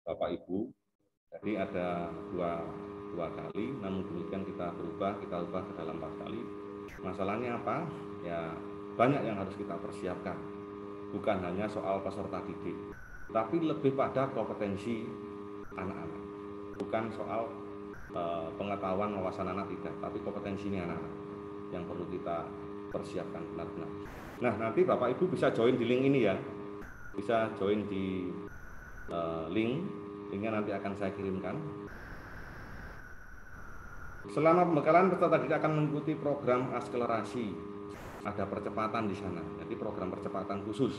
Bapak Ibu, jadi ada dua kali, namun demikian kita ubah ke dalam 4 kali. Masalahnya apa? Ya banyak yang harus kita persiapkan. Bukan hanya soal peserta didik, tapi lebih pada kompetensi anak-anak. Bukan soal pengetahuan wawasan anak tidak, tapi kompetensinya anak-anak yang perlu kita persiapkan benar-benar. Nah, nanti Bapak Ibu bisa join di link ini ya. Bisa join di linknya nanti akan saya kirimkan. Selama pembekalan peserta didik akan mengikuti program akselerasi. Ada percepatan di sana, jadi program percepatan khusus.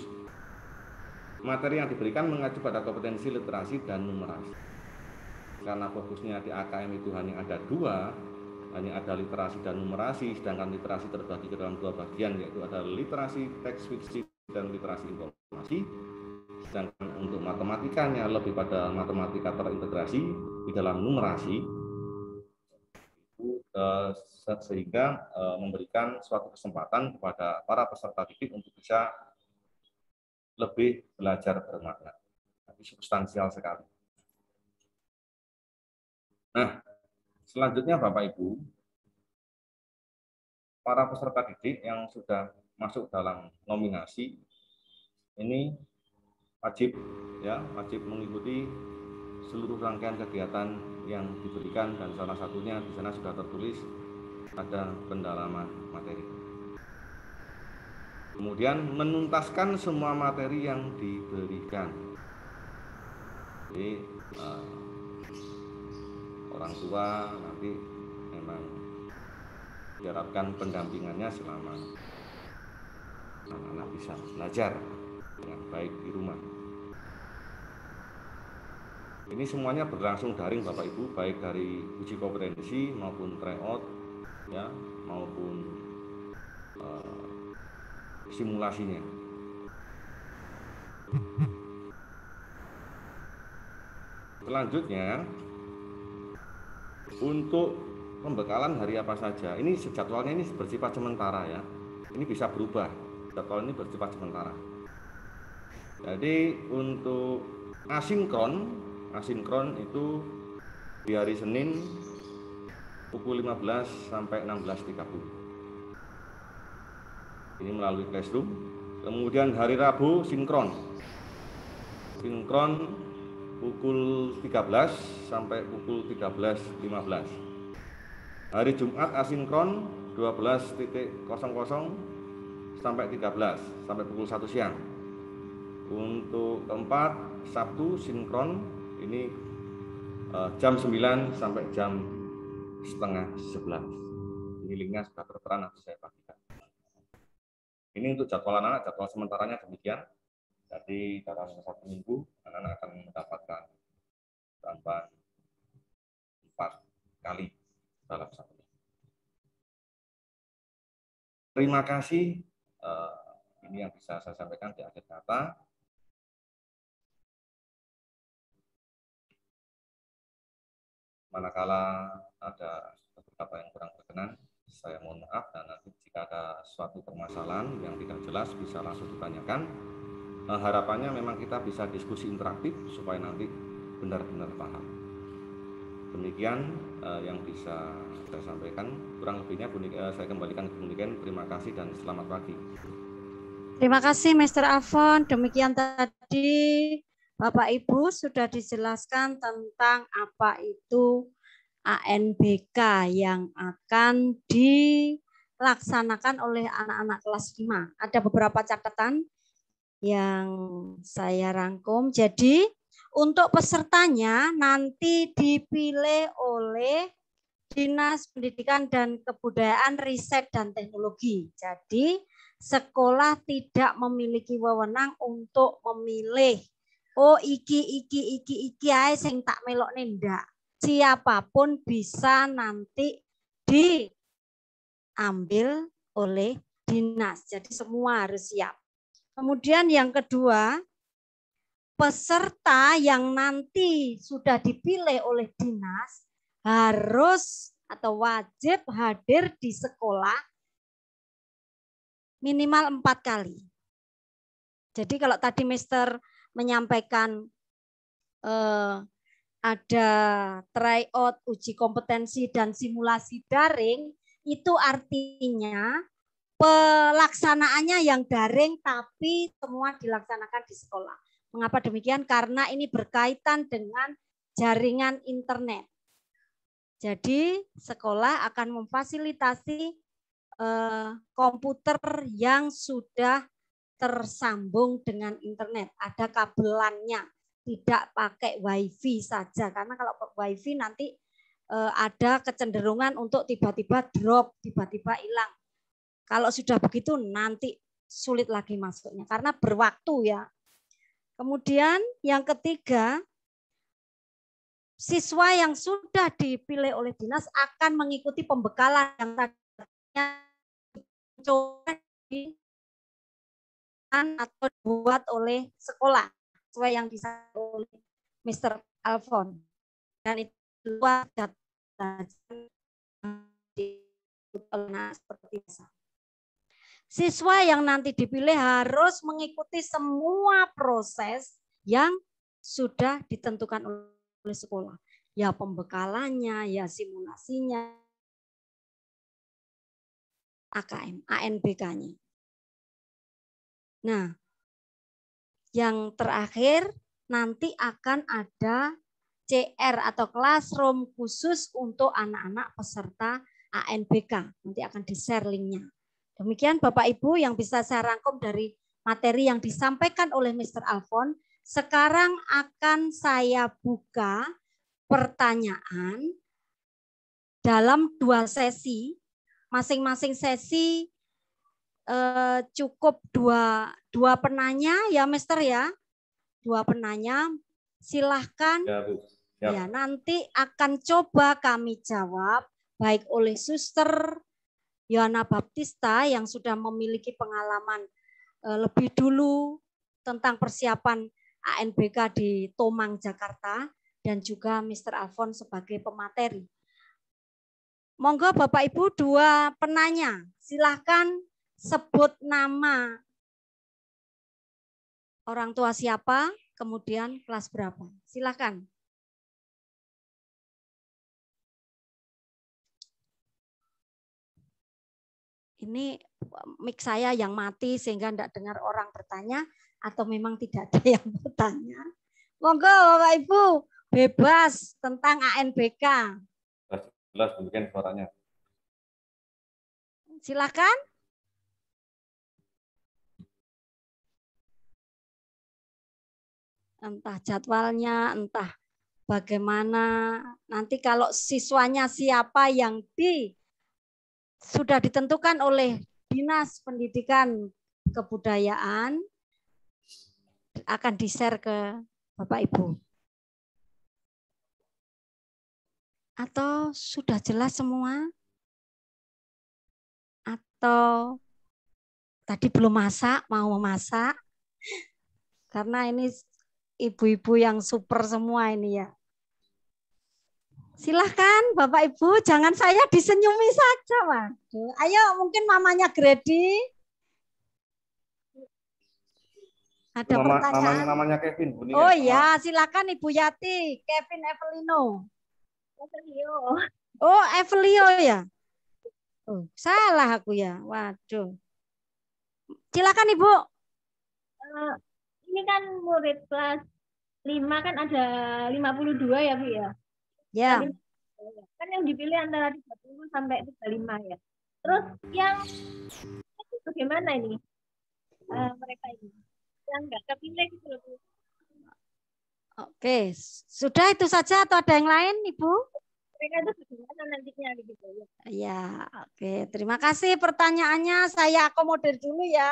Materi yang diberikan mengacu pada kompetensi literasi dan numerasi. Karena fokusnya di AKM itu hanya ada dua, hanya ada literasi dan numerasi, sedangkan literasi terbagi ke dalam dua bagian, yaitu ada literasi teks fiksi dan literasi informasi. Sedangkan untuk matematikanya lebih pada matematika terintegrasi di dalam numerasi, sehingga memberikan suatu kesempatan kepada para peserta didik untuk bisa lebih belajar bermakna. Tapi substansial sekali. Nah, selanjutnya Bapak Ibu, para peserta didik yang sudah masuk dalam nominasi ini wajib mengikuti seluruh rangkaian kegiatan yang diberikan, dan salah satunya di sana sudah tertulis ada pendalaman materi. Kemudian menuntaskan semua materi yang diberikan. Jadi orang tua nanti memang diharapkan pendampingannya selama anak-anak bisa belajar dengan baik di rumah. Ini semuanya berlangsung daring Bapak Ibu, baik dari uji kompetensi maupun tryout, ya, maupun simulasinya. Selanjutnya, untuk pembekalan hari apa saja, ini jadwalnya ini bersifat sementara ya. Ini bisa berubah, jadwal ini bersifat sementara. Jadi untuk asinkron itu di hari Senin pukul 15 sampai 16.30. Ini melalui Classroom. Kemudian hari Rabu sinkron pukul 13 sampai pukul 13.15. Hari Jumat asinkron 12.00 sampai 13 sampai pukul 1 siang. Untuk keempat Sabtu sinkron ini jam 9 sampai jam setengah 11. Ini linknya sudah tertera, nanti saya bagikan. Ini untuk jadwal anak-anak, jadwal sementaranya demikian. Jadi dalam 1 minggu anak-anak akan mendapatkan tambahan 4 kali dalam 1 minggu. Terima kasih. Ini yang bisa saya sampaikan di akhir kata. Manakala ada beberapa yang kurang berkenan, saya mohon maaf, dan nanti jika ada suatu permasalahan yang tidak jelas bisa langsung ditanyakan. Harapannya memang kita bisa diskusi interaktif supaya nanti benar-benar paham. Demikian yang bisa saya sampaikan. Kurang lebihnya saya kembalikan ke Bu Niken. Terima kasih dan selamat pagi. Terima kasih Mr. Afon. Demikian tadi Bapak Ibu sudah dijelaskan tentang apa itu ANBK yang akan dilaksanakan oleh anak-anak kelas 5. Ada beberapa catatan yang saya rangkum. Jadi untuk pesertanya nanti dipilih oleh Dinas Pendidikan dan Kebudayaan, Riset dan Teknologi. Jadi sekolah tidak memiliki wewenang untuk memilih iki ae sing tak melok ndak. Siapapun bisa nanti diambil oleh dinas. Jadi semua harus siap. Kemudian yang kedua, peserta yang nanti sudah dipilih oleh dinas harus atau wajib hadir di sekolah minimal 4 kali. Jadi kalau tadi Mister menyampaikan ada tryout, uji kompetensi dan simulasi daring, Itu artinya pelaksanaannya yang daring tapi semua dilaksanakan di sekolah. Mengapa demikian? Karena ini berkaitan dengan jaringan internet. Jadi sekolah akan memfasilitasi komputer yang sudah tersambung dengan internet. Ada kabelannya, tidak pakai wifi saja. Karena kalau wifi nanti ada kecenderungan untuk tiba-tiba drop, tiba-tiba hilang. Kalau sudah begitu nanti sulit lagi masuknya karena berwaktu ya. Kemudian yang ketiga, siswa yang sudah dipilih oleh dinas akan mengikuti pembekalan yang tadinya atau dibuat oleh sekolah sesuai yang disampaikan oleh Mr. Alfon. Dan itu seperti biasa. Siswa yang nanti dipilih harus mengikuti semua proses yang sudah ditentukan oleh sekolah. Ya pembekalannya, ya simulasinya, AKM, ANBK-nya. Nah, yang terakhir nanti akan ada CR atau classroom khusus untuk anak-anak peserta ANBK. Nanti akan di-share linknya. Demikian Bapak Ibu yang bisa saya rangkum dari materi yang disampaikan oleh Mr. Alfon. Sekarang akan saya buka pertanyaan dalam 2 sesi. Masing-masing sesi cukup dua penanya ya Mister ya. 2 penanya. Silahkan Ya, Bu. Ya, nanti akan coba kami jawab baik oleh Suster Yohana Baptista yang sudah memiliki pengalaman lebih dulu tentang persiapan ANBK di Tomang, Jakarta, dan juga Mr. Alfon sebagai pemateri. Monggo Bapak Ibu 2 penanya, silahkan sebut nama orang tua siapa, kemudian kelas berapa. Silahkan. Ini mic saya yang mati sehingga tidak dengar orang bertanya atau memang tidak ada yang bertanya. Monggo Bapak Ibu, bebas tentang ANBK. Jelas mungkin suaranya. Silakan. Entah jadwalnya, entah bagaimana. Nanti kalau siswanya siapa yang sudah ditentukan oleh Dinas Pendidikan Kebudayaan akan di-share ke Bapak Ibu. Atau sudah jelas semua? Atau tadi belum masak, mau memasak? Karena ini ibu-ibu yang super semua ini ya. Silahkan Bapak Ibu, jangan saya disenyumi saja. Waduh. Ayo mungkin mamanya Grady. Ada pertanyaan? Namanya Kevin. Bu, oh ya, silakan Ibu Yati, Kevin Evelino. Evelio. Oh Evelio ya. Oh, salah aku ya. Waduh. Silakan Ibu. Ini kan murid kelas 5 kan ada 52 ya Bu ya? Ya. Kan yang dipilih antara 30 sampai 35 ya. Terus yang bagaimana ini? Mereka ini yang nggak kepilih gitu loh Bu. Oke, sudah itu saja atau ada yang lain Ibu? Mereka itu bagaimana nantinya gitu ya? Ya, oke. Terima kasih pertanyaannya. Saya akomodir dulu ya.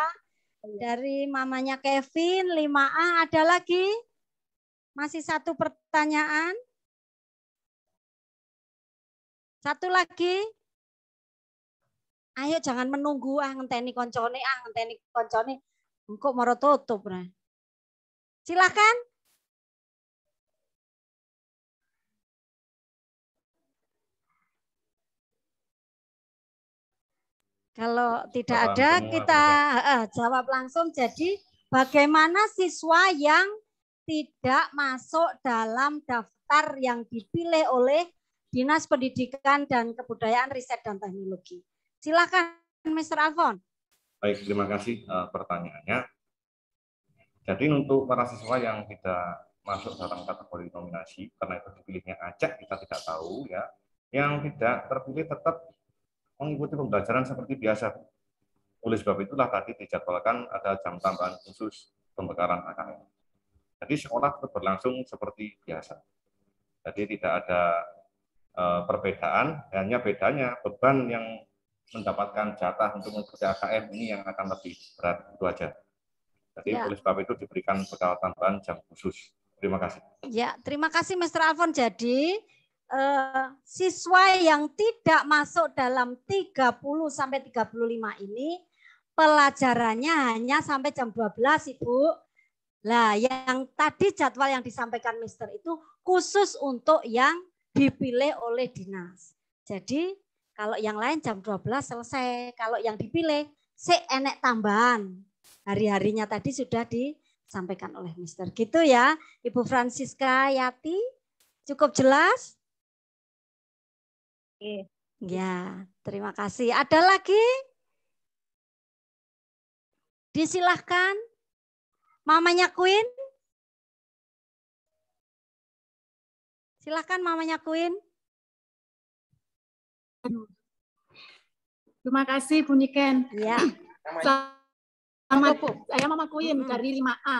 Dari mamanya Kevin 5A ada lagi? Masih 1 pertanyaan? 1 lagi? Ayo jangan menunggu ngenteni koncone engko moro tutup. Silakan. Kalau tidak ada kita jawab langsung. Jadi bagaimana siswa yang tidak masuk dalam daftar yang dipilih oleh Dinas Pendidikan dan Kebudayaan, Riset dan Teknologi. Silakan Mr. Alfon. Baik, terima kasih pertanyaannya. Jadi untuk para siswa yang tidak masuk dalam kategori nominasi, karena itu dipilihnya acak, kita tidak tahu ya. Yang tidak terpilih tetap mengikuti pembelajaran seperti biasa. Oleh sebab itulah tadi dijadwalkan ada jam tambahan khusus pembekalan AKM. Jadi sekolah tetap berlangsung seperti biasa. Jadi tidak ada perbedaan, hanya bedanya beban yang mendapatkan jatah untuk mengikuti AKM ini yang akan lebih berat, itu aja. Jadi oleh sebab itu diberikan bekal tambahan jam khusus. Terima kasih. Ya, terima kasih Mr. Alfon. Jadi siswa yang tidak masuk dalam 30 sampai 35 ini pelajarannya hanya sampai jam 12, Ibu. Lah, yang tadi jadwal yang disampaikan Mister itu khusus untuk yang dipilih oleh dinas. Jadi kalau yang lain jam 12 selesai. Kalau yang dipilih enek tambahan. Hari-harinya tadi sudah disampaikan oleh Mister. Gitu ya, Ibu Francisca Yati. Cukup jelas? Ya, terima kasih. Ada lagi? Disilahkan. Mamanya Queen. Silahkan mamanya Queen. Terima kasih Bu Niken. Ya. Selamat, saya Mama Queen dari 5A.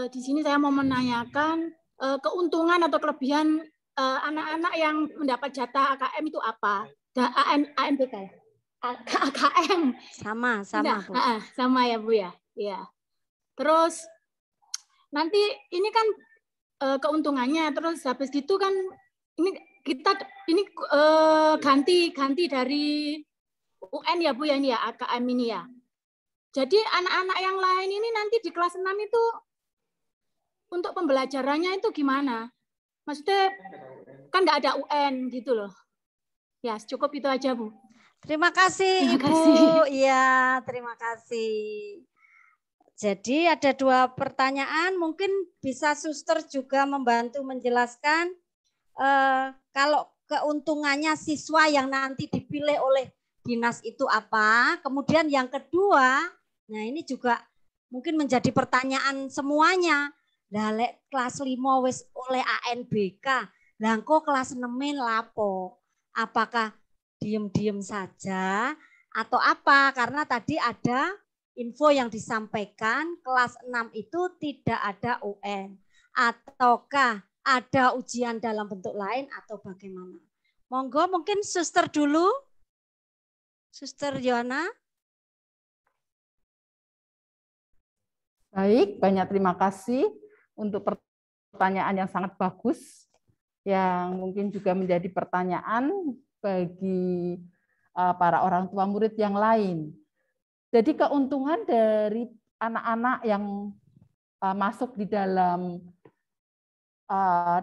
Di sini saya mau menanyakan keuntungan atau kelebihan anak-anak yang mendapat jatah AKM itu apa? ANBK ya? AKM. Sama Bu. Sama ya Bu ya. Iya. Terus nanti ini kan keuntungannya, terus habis gitu kan ini kita ini ganti dari UN ya Bu ya, ini ya AKM ini ya. Jadi anak-anak yang lain ini nanti di kelas 6 itu untuk pembelajarannya itu gimana? Maksudnya kan nggak ada UN gitu loh. Ya cukup itu aja Bu. Terima kasih Ibu. Iya, terima kasih. Jadi ada 2 pertanyaan, mungkin bisa suster juga membantu menjelaskan kalau keuntungannya siswa yang nanti dipilih oleh dinas itu apa. Kemudian yang kedua, nah ini juga mungkin menjadi pertanyaan semuanya. Lah lek kelas 5 wis oleh ANBK, lah kok kelas 6 lapo? Apakah diem-diem saja atau apa? Karena tadi ada info yang disampaikan kelas 6 itu tidak ada UN. Ataukah ada ujian dalam bentuk lain atau bagaimana? Monggo mungkin suster dulu. Suster Yohana. Baik, banyak terima kasih untuk pertanyaan yang sangat bagus, yang mungkin juga menjadi pertanyaan bagi para orang tua murid yang lain. Jadi keuntungan dari anak-anak yang masuk di dalam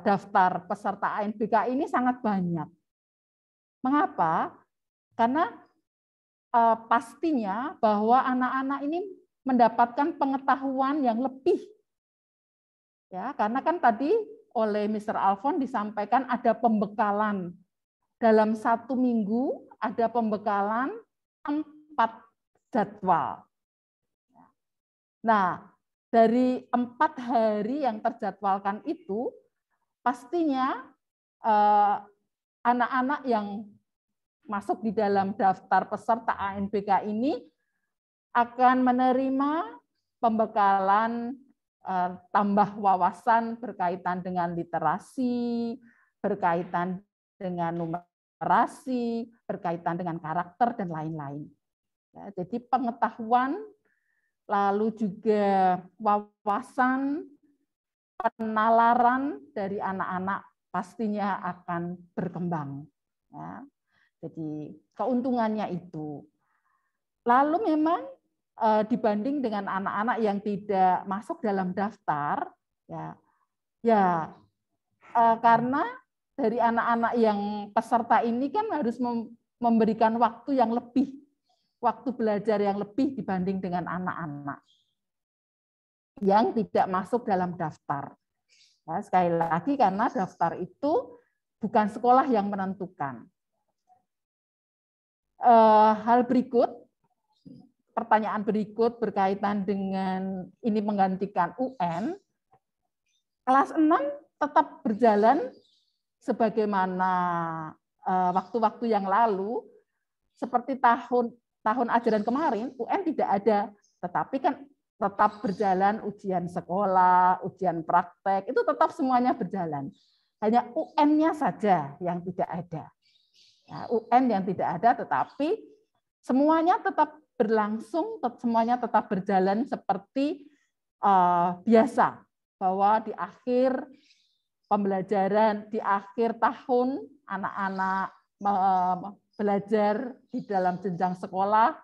daftar peserta ANBK ini sangat banyak. Mengapa? Karena pastinya bahwa anak-anak ini mendapatkan pengetahuan yang lebih. Ya, karena kan tadi oleh Mr. Alfon disampaikan ada pembekalan. Dalam 1 minggu ada pembekalan 4 jadwal. Nah, dari 4 hari yang terjadwalkan itu, pastinya anak-anak yang masuk di dalam daftar peserta ANBK ini akan menerima pembekalan tambah wawasan berkaitan dengan literasi, berkaitan dengan numerasi, berkaitan dengan karakter, dan lain-lain. Ya, jadi pengetahuan, lalu juga wawasan, penalaran dari anak-anak pastinya akan berkembang. Ya. Jadi keuntungannya itu. Lalu memang dibanding dengan anak-anak yang tidak masuk dalam daftar, ya karena dari anak-anak yang peserta ini kan harus memberikan waktu yang lebih, waktu belajar yang lebih dibanding dengan anak-anak yang tidak masuk dalam daftar. Ya, sekali lagi karena daftar itu bukan sekolah yang menentukan. Hal berikut, pertanyaan berikut berkaitan dengan ini menggantikan UN. Kelas 6 tetap berjalan sebagaimana waktu-waktu yang lalu, seperti tahun ajaran kemarin, UN tidak ada, tetapi kan tetap berjalan ujian sekolah, ujian praktek, itu tetap semuanya berjalan. Hanya UN-nya saja yang tidak ada. Nah, UN yang tidak ada, tetapi semuanya tetap berlangsung, semuanya tetap berjalan seperti biasa, bahwa di akhir pembelajaran, di akhir tahun, anak-anak belajar di dalam jenjang sekolah,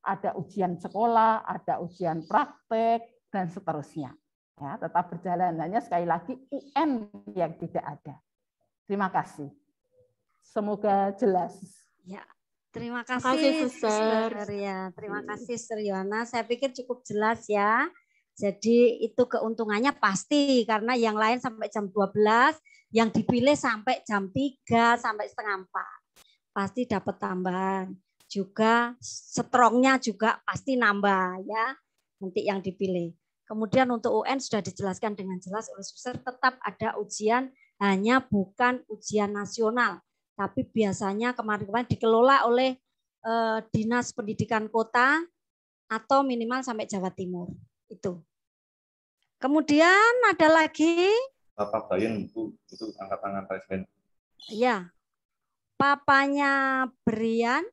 ada ujian sekolah, ada ujian praktek, dan seterusnya. Ya, tetap berjalan, hanya sekali lagi UN yang tidak ada. Terima kasih. Semoga jelas. Ya, terima kasih, Suster. Ya, terima kasih, Suster Yohana. Saya pikir cukup jelas ya. Jadi itu keuntungannya pasti, karena yang lain sampai jam 12, yang dipilih sampai jam 3, sampai setengah 4. Pasti dapat tambahan. Juga strongnya juga pasti nambah ya, nanti yang dipilih. Kemudian untuk UN sudah dijelaskan dengan jelas oleh Suster, tetap ada ujian, hanya bukan ujian nasional, tapi biasanya kemarin-kemarin dikelola oleh Dinas Pendidikan Kota atau minimal sampai Jawa Timur. Itu. Kemudian ada lagi. Bapak Bayan, Bu, itu angkat tangan Presiden. Ya, papanya Brian.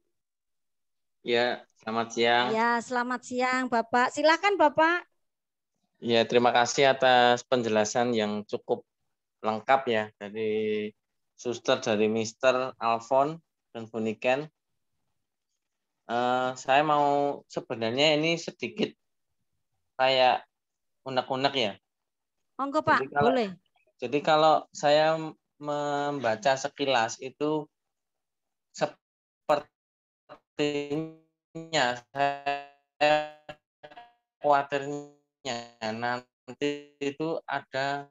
Ya, selamat siang. Ya, selamat siang Bapak. Silakan Bapak. Ya, terima kasih atas penjelasan yang cukup lengkap ya dari Suster, dari Mr. Alfon dan Bu Niken. Saya mau sebenarnya ini sedikit kayak unek-unek ya. Monggo Pak, boleh. Jadi kalau saya membaca sekilas itu sepertinya saya khawatirnya nanti itu ada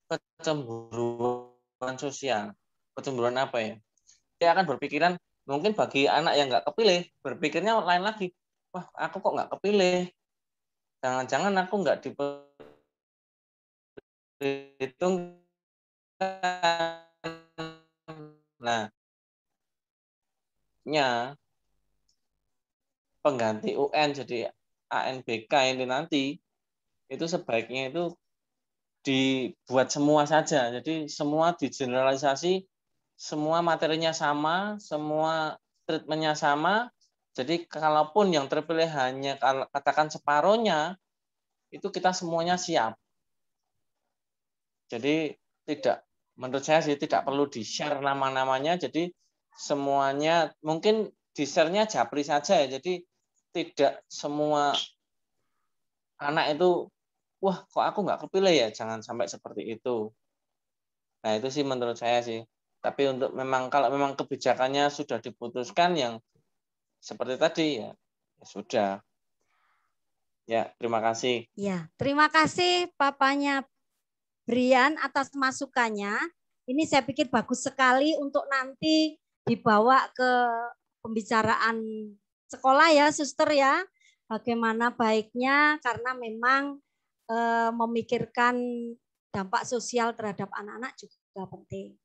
kecemburuan sosial. Kecemburuan apa ya? Dia akan berpikiran, mungkin bagi anak yang nggak kepilih, berpikirnya lain lagi. Wah, aku kok nggak kepilih? Jangan-jangan aku nggak dihitung. Nah, pengganti UN jadi ANBK ini nanti itu sebaiknya itu dibuat semua saja. Jadi semua digeneralisasi, semua materinya sama, semua treatmentnya sama. Jadi kalaupun yang terpilih hanya katakan separohnya, itu kita semuanya siap. Jadi menurut saya sih tidak perlu di-share nama-namanya. Jadi semuanya mungkin di-share-nya japri saja ya. Jadi tidak semua anak itu, wah kok aku nggak kepilih ya, jangan sampai seperti itu. Nah itu sih menurut saya sih. Tapi untuk kalau memang kebijakannya sudah diputuskan yang seperti tadi ya sudah. Ya, terima kasih. Ya, terima kasih papanya Brian atas masukannya. Ini saya pikir bagus sekali untuk nanti dibawa ke pembicaraan sekolah ya, Suster ya. Bagaimana baiknya, karena memang memikirkan dampak sosial terhadap anak-anak juga penting.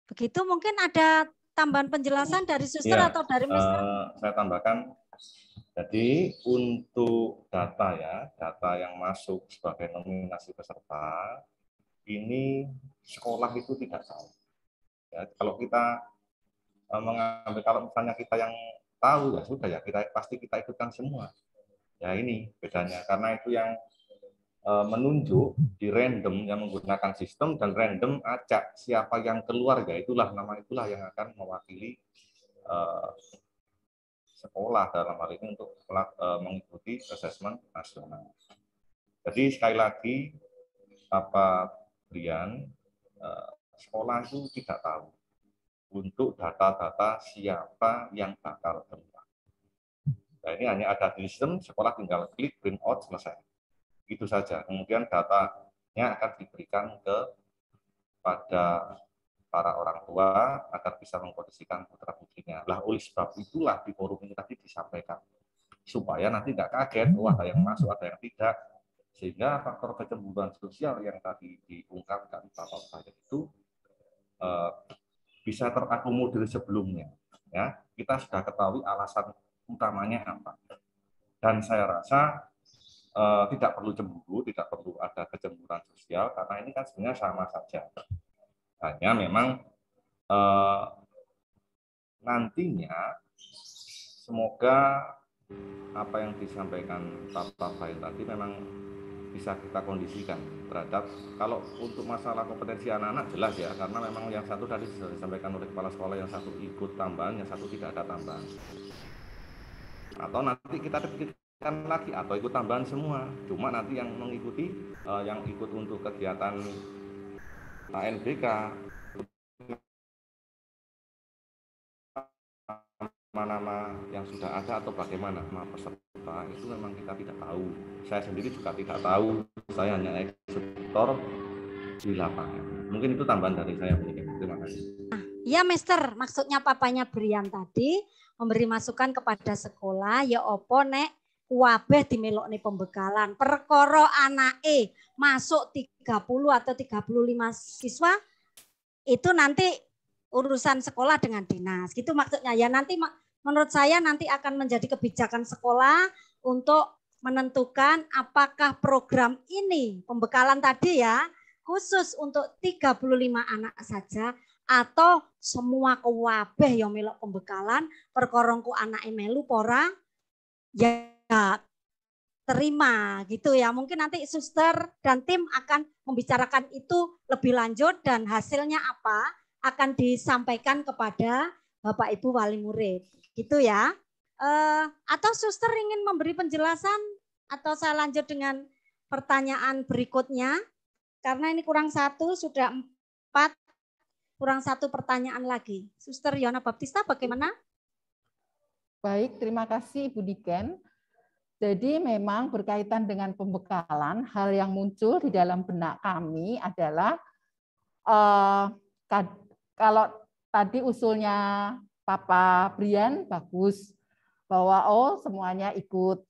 Begitu, mungkin ada tambahan penjelasan dari Suster ya, atau dari Mister? Saya tambahkan, jadi untuk data ya, data yang masuk sebagai nominasi peserta, ini sekolah itu tidak tahu. Ya, kalau kita mengambil, kalau misalnya kita yang tahu ya sudah ya, pasti kita ikutkan semua. Ya ini bedanya, karena itu yang menunjuk di random yang menggunakan sistem, dan random acak siapa yang keluar ya itulah nama itulah yang akan mewakili sekolah dalam hal ini untuk mengikuti asesmen nasional. Jadi sekali lagi Bapak Brian, sekolah itu tidak tahu untuk data-data siapa yang bakal keluar. Nah ini hanya ada di sistem, sekolah tinggal klik print out selesai. Itu saja. Kemudian datanya akan diberikan ke pada para orang tua agar bisa mengkondisikan putra-putrinya. Lah oleh sebab itulah di forum ini tadi disampaikan, supaya nanti nggak kaget, wah ada yang masuk, ada yang tidak. Sehingga faktor kecemburuan sosial yang tadi diungkapkan Bapak saya itu bisa terakomodir sebelumnya. Ya, kita sudah ketahui alasan utamanya apa. Dan saya rasa tidak perlu cemburu, tidak perlu ada kecemburuan sosial, karena ini kan sebenarnya sama saja. Hanya memang nantinya semoga apa yang disampaikan Bapak Bain tadi memang bisa kita kondisikan terhadap, kalau untuk masalah kompetensi anak-anak jelas ya, karena memang yang satu tadi sudah disampaikan oleh kepala sekolah, yang satu ikut tambahan, yang satu tidak ada tambahan. Atau nanti kita pikirkan lagi, atau ikut tambahan semua, cuma nanti yang mengikuti, yang ikut untuk kegiatan ANBK, nama-nama yang sudah ada atau bagaimana nama peserta itu memang kita tidak tahu. Saya sendiri juga tidak tahu, saya hanya eksekutor di lapangan. Mungkin itu tambahan dari saya. Terima kasih. Iya, Mister, maksudnya papanya Brian tadi memberi masukan kepada sekolah, ya opo nek wabeh dimelokne pembekalan. Perkara anake masuk 30 atau 35 siswa, itu nanti urusan sekolah dengan dinas. Gitu maksudnya. Ya nanti menurut saya nanti akan menjadi kebijakan sekolah untuk menentukan apakah program ini, pembekalan tadi ya, khusus untuk 35 anak saja, atau semua kewabeh yang melok pembekalan, perkorongku anak melu pora, ya terima gitu ya. Mungkin nanti suster dan tim akan membicarakan itu lebih lanjut dan hasilnya apa akan disampaikan kepada Bapak Ibu wali murid. Gitu ya. Atau suster ingin memberi penjelasan atau saya lanjut dengan pertanyaan berikutnya. Karena ini kurang satu, sudah 4, kurang satu pertanyaan lagi. Suster Yona Baptista bagaimana? Baik, terima kasih Ibu Diken. Jadi memang berkaitan dengan pembekalan, hal yang muncul di dalam benak kami adalah kalau tadi usulnya Papa Brian bagus, bahwa semuanya ikut,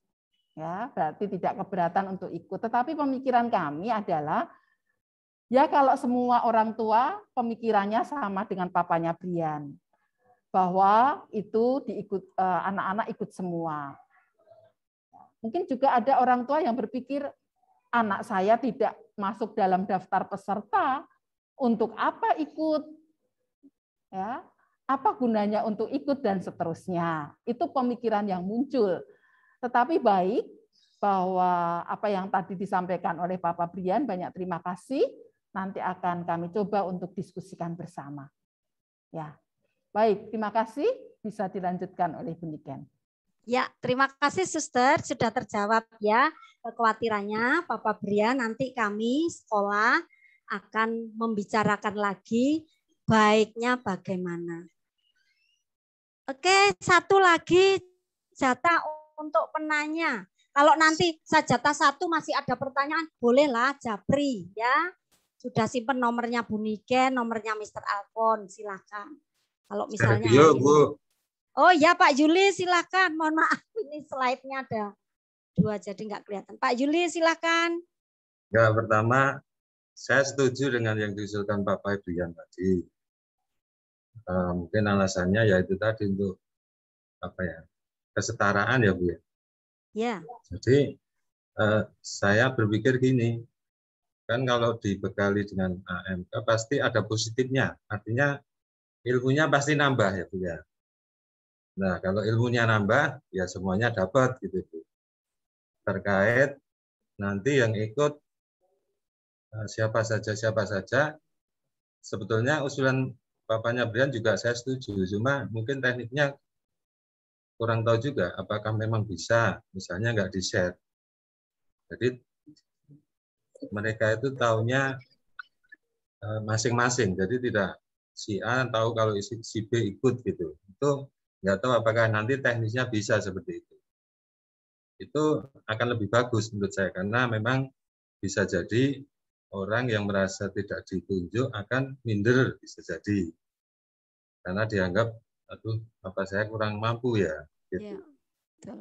ya berarti tidak keberatan untuk ikut. Tetapi pemikiran kami adalah ya kalau semua orang tua pemikirannya sama dengan papanya Brian, bahwa itu diikut, anak-anak ikut semua. Mungkin juga ada orang tua yang berpikir anak saya tidak masuk dalam daftar peserta, untuk apa ikut? Ya, apa gunanya untuk ikut dan seterusnya. Itu pemikiran yang muncul. Tetapi baik bahwa apa yang tadi disampaikan oleh Bapak Brian, banyak terima kasih. Nanti akan kami coba untuk diskusikan bersama. Ya, baik, terima kasih. Bisa dilanjutkan oleh Bu Niken. Ya, terima kasih Suster, sudah terjawab ya kekhawatirannya Bapak Brian. Nanti kami sekolah akan membicarakan lagi baiknya bagaimana. Oke, satu lagi jatah untuk penanya. Kalau nanti jatah satu masih ada pertanyaan, bolehlah japri ya. Sudah simpen nomornya Bu Niken, nomornya Mr. Alfon, silakan. Kalau misalnya Bu. Oh ya Pak Juli silakan. Mohon maaf ini slide-nya ada 2 jadi nggak kelihatan. Pak Juli silakan. Ya, pertama saya setuju dengan yang diusulkan Bapak Brian tadi. Mungkin alasannya yaitu tadi untuk apa ya, kesetaraan ya Bu ya. Ya. Jadi saya berpikir gini, kan kalau dibekali dengan AMK pasti ada positifnya, artinya ilmunya pasti nambah ya Bu ya. Nah kalau ilmunya nambah ya semuanya dapat gitu Bu. Terkait nanti yang ikut siapa saja, sebetulnya usulan Bapaknya Brian juga saya setuju, cuma mungkin tekniknya kurang tahu juga apakah memang bisa, misalnya nggak di-share. Jadi mereka itu taunya masing-masing, jadi tidak si A tahu kalau si B ikut gitu. Itu nggak tahu apakah nanti teknisnya bisa seperti itu. Itu akan lebih bagus menurut saya, karena memang bisa jadi orang yang merasa tidak ditunjuk akan minder, bisa jadi. Karena dianggap, aduh, apa saya kurang mampu ya. Gitu. Ya, betul.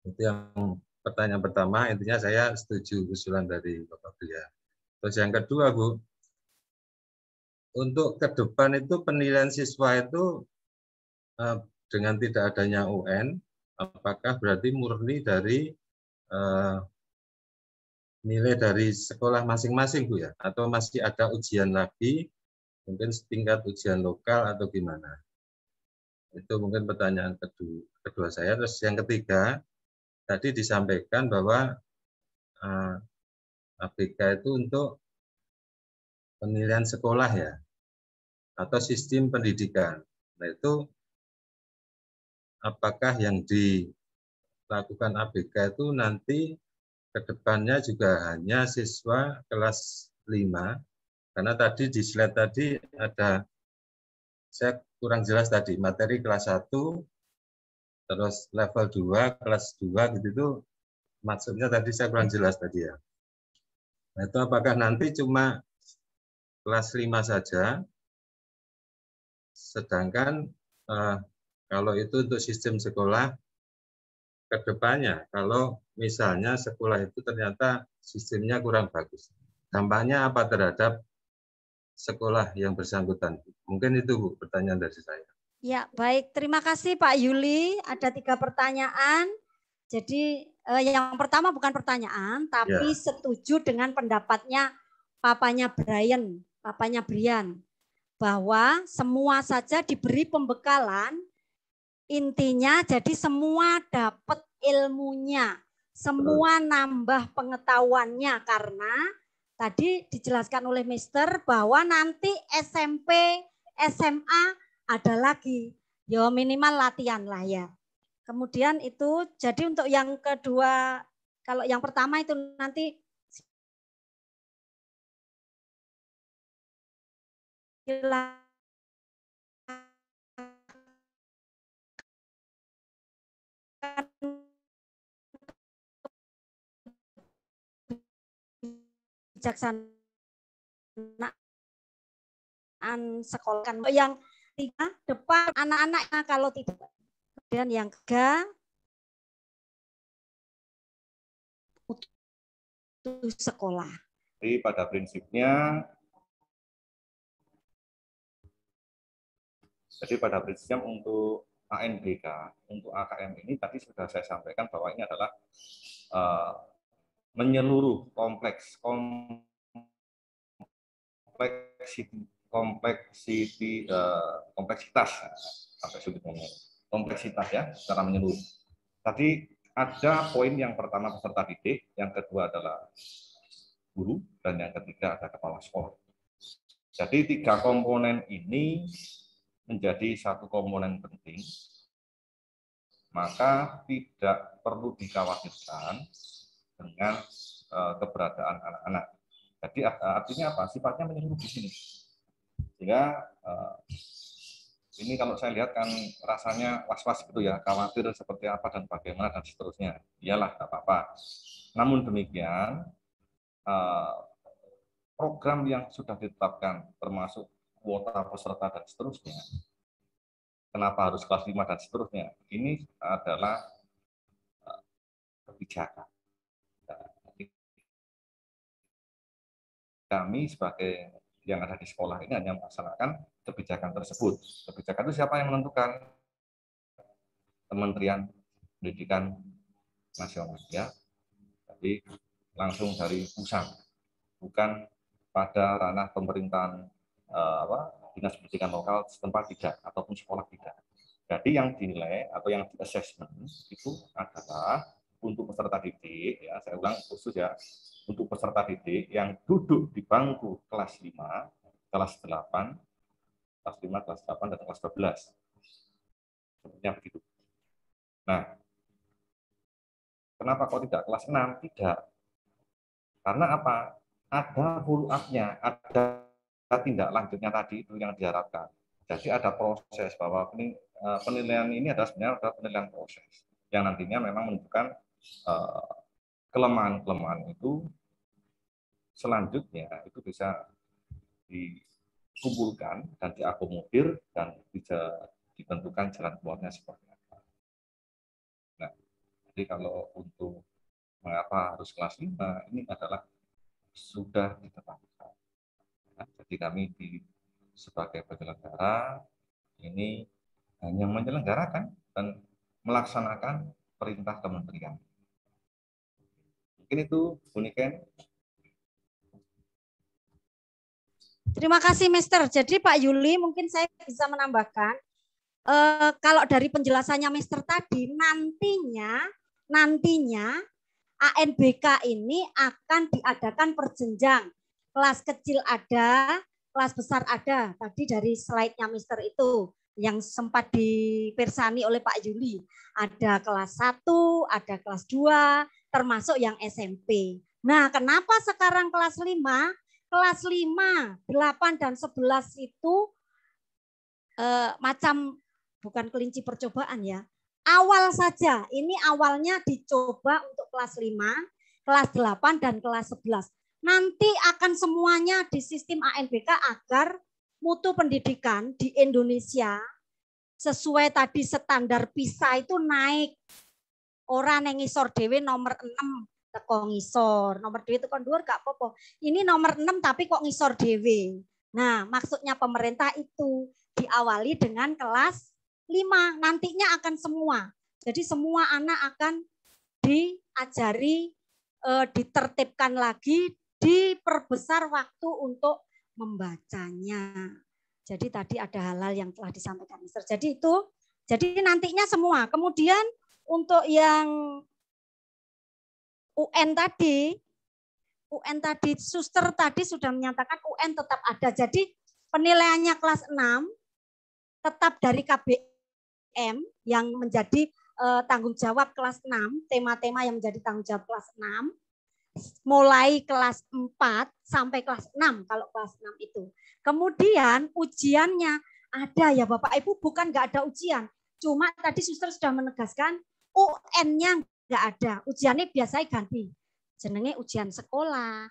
Itu yang pertanyaan pertama, intinya saya setuju usulan dari Bapak Beliau. Terus yang kedua, Bu, untuk ke depan itu penilaian siswa itu dengan tidak adanya UN, apakah berarti murni dari nilai dari sekolah masing-masing, Bu ya? Atau masih ada ujian lagi, mungkin setingkat ujian lokal atau gimana? Itu mungkin pertanyaan kedua saya. Terus yang ketiga, tadi disampaikan bahwa ABK itu untuk penilaian sekolah ya, atau sistem pendidikan. Nah itu apakah yang dilakukan ABK itu nanti ke depannya juga hanya siswa kelas 5, karena tadi di slide tadi ada, saya kurang jelas tadi, materi kelas 1, terus level 2, kelas 2 gitu, itu maksudnya tadi saya kurang jelas tadi ya. Nah itu apakah nanti cuma kelas 5 saja, sedangkan kalau itu untuk sistem sekolah ke depannya, kalau misalnya sekolah itu ternyata sistemnya kurang bagus, dampaknya apa terhadap sekolah yang bersangkutan? Mungkin itu, Bu, pertanyaan dari saya. Ya, baik. Terima kasih Pak Yuli. Ada 3 pertanyaan. Jadi yang pertama bukan pertanyaan, tapi setuju dengan pendapatnya papanya Brian, bahwa semua saja diberi pembekalan. Intinya jadi semua dapat ilmunya, semua nambah pengetahuannya, karena tadi dijelaskan oleh Mister bahwa nanti SMP, SMA ada lagi, ya minimal latihan lah ya. Kemudian itu jadi untuk yang kedua, kalau yang pertama itu nanti bijaksanaan sekolah kan yang 3 depan anak-anaknya kalau tidak. Kemudian yang 3 untuk sekolah. Jadi pada prinsipnya untuk ANBK, untuk AKM ini tadi sudah saya sampaikan bahwa ini adalah menyeluruh kompleksitas ya secara menyeluruh. Tadi ada poin yang pertama peserta didik, yang kedua adalah guru, dan yang ketiga ada kepala sekolah. Jadi 3 komponen ini menjadi satu komponen penting, maka tidak perlu dikhawatirkan dengan keberadaan anak-anak. Jadi artinya apa? Sifatnya menyeluruh di sini. Sehingga ini kalau saya lihat kan rasanya was-was gitu ya, khawatir seperti apa dan bagaimana dan seterusnya. Iyalah, nggak apa-apa. Namun demikian, program yang sudah ditetapkan, termasuk kuota peserta dan seterusnya, kenapa harus kelas 5 dan seterusnya, ini adalah kebijakan. Kami sebagai yang ada di sekolah ini hanya melaksanakan kebijakan tersebut. Kebijakan itu siapa yang menentukan? Kementerian Pendidikan Nasional ya. Jadi langsung dari pusat, bukan pada ranah pemerintahan dinas pendidikan lokal setempat tidak ataupun sekolah tidak. Jadi yang dinilai atau yang di assessment itu adalah untuk peserta didik ya, saya ulang khusus ya, untuk peserta didik yang duduk di bangku kelas 5, kelas 8, kelas 5, kelas 8 dan kelas 12. Sepertinya begitu. Nah, kenapa kok tidak kelas 6? Tidak. Karena apa? Ada follow up-nya, ada tindak lanjutnya tadi itu yang diharapkan. Jadi ada proses bahwa penilaian ini adalah sebenarnya penilaian proses yang nantinya memang menunjukkan kelemahan-kelemahan itu selanjutnya itu bisa dikumpulkan dan diakomodir dan bisa ditentukan jalan keluarnya seperti apa. Nah, jadi kalau untuk mengapa harus kelas 5, ini adalah sudah ditetapkan. Nah, jadi kami sebagai penyelenggara ini hanya menyelenggarakan dan melaksanakan perintah kementerian. Mungkin itu, Bu Niken. Terima kasih, Mister. Jadi Pak Yuli, mungkin saya bisa menambahkan, kalau dari penjelasannya Mister tadi, nantinya ANBK ini akan diadakan perjenjang. Kelas kecil ada, kelas besar ada. Tadi dari slide-nya Mister itu yang sempat dipersani oleh Pak Yuli. Ada kelas 1, ada kelas 2, termasuk yang SMP. Nah, kenapa sekarang kelas 5? Kelas 5, 8, dan 11 itu macam bukan kelinci percobaan ya. Awal saja, ini awalnya dicoba untuk kelas 5, kelas 8, dan kelas 11. Nanti akan semuanya di sistem ANBK agar mutu pendidikan di Indonesia sesuai tadi standar PISA itu naik. Orang yang ngisor dewe nomor 6 teko ngisor, nomor dewe teko dhuwur gak apa-apa. Ini nomor 6 tapi kok ngisor dewe. Nah, maksudnya pemerintah itu diawali dengan kelas 5, nantinya akan semua. Jadi semua anak akan diajari, ditertibkan lagi, diperbesar waktu untuk membacanya. Jadi tadi ada hal-hal yang telah disampaikan Mister. Jadi itu, jadi nantinya semua. Kemudian untuk yang UN tadi, Suster tadi sudah menyatakan UN tetap ada. Jadi penilaiannya kelas 6 tetap dari KBM yang menjadi tanggung jawab kelas 6, tema-tema yang menjadi tanggung jawab kelas 6, mulai kelas 4 sampai kelas 6 kalau kelas 6 itu. Kemudian ujiannya ada ya Bapak Ibu, bukan nggak ada ujian. Cuma tadi Suster sudah menegaskan UN-nya nggak ada. Ujiannya biasanya ganti. Jenenge ujian sekolah.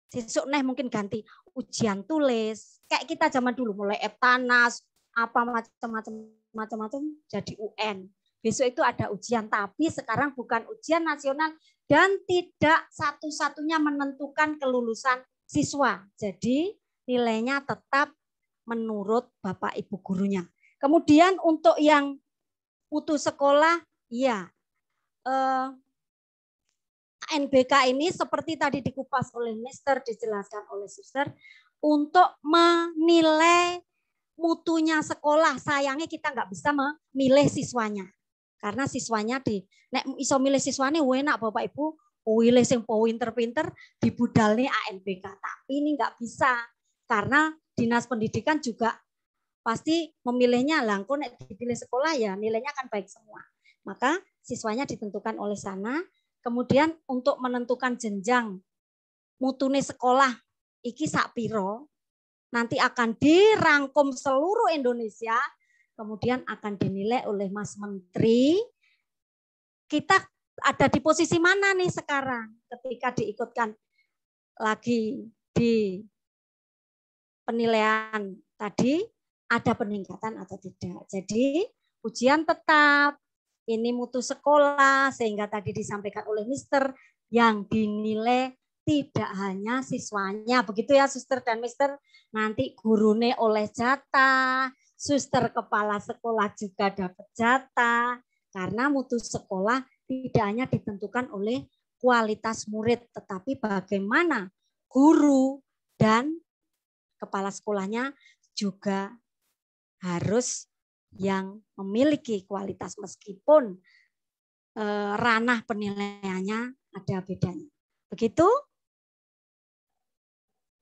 Sesuk neh mungkin ganti ujian tulis. Kayak kita zaman dulu mulai Eptanas, apa macam-macam jadi UN. Besok itu ada ujian, tapi sekarang bukan ujian nasional dan tidak satu-satunya menentukan kelulusan siswa. Jadi nilainya tetap menurut Bapak Ibu gurunya. Kemudian untuk yang putus sekolah, ya ANBK ini seperti tadi dikupas oleh Mister, dijelaskan oleh Suster, untuk menilai mutunya sekolah. Sayangnya kita nggak bisa memilih siswanya. Karena siswanya nek iso milih siswanya enak Bapak Ibu, pilih sing pinter-pinter dibudalnya ANBK. Tapi ini nggak bisa. Karena Dinas Pendidikan juga pasti memilihnya langkung nek dipilih sekolah ya nilainya akan baik semua. Maka siswanya ditentukan oleh sana. Kemudian untuk menentukan jenjang mutune sekolah iki sak piro, nanti akan dirangkum seluruh Indonesia, kemudian akan dinilai oleh Mas Menteri. Kita ada di posisi mana nih sekarang ketika diikutkan lagi di penilaian tadi, ada peningkatan atau tidak. Jadi ujian tetap, ini mutu sekolah, sehingga tadi disampaikan oleh Mister, yang dinilai tidak hanya siswanya, begitu ya Suster dan Mister, nanti gurune oleh jatah, Suster kepala sekolah juga dapat jatah, karena mutu sekolah tidak hanya ditentukan oleh kualitas murid, tetapi bagaimana guru dan kepala sekolahnya juga harus yang memiliki kualitas meskipun ranah penilaiannya ada bedanya. Begitu?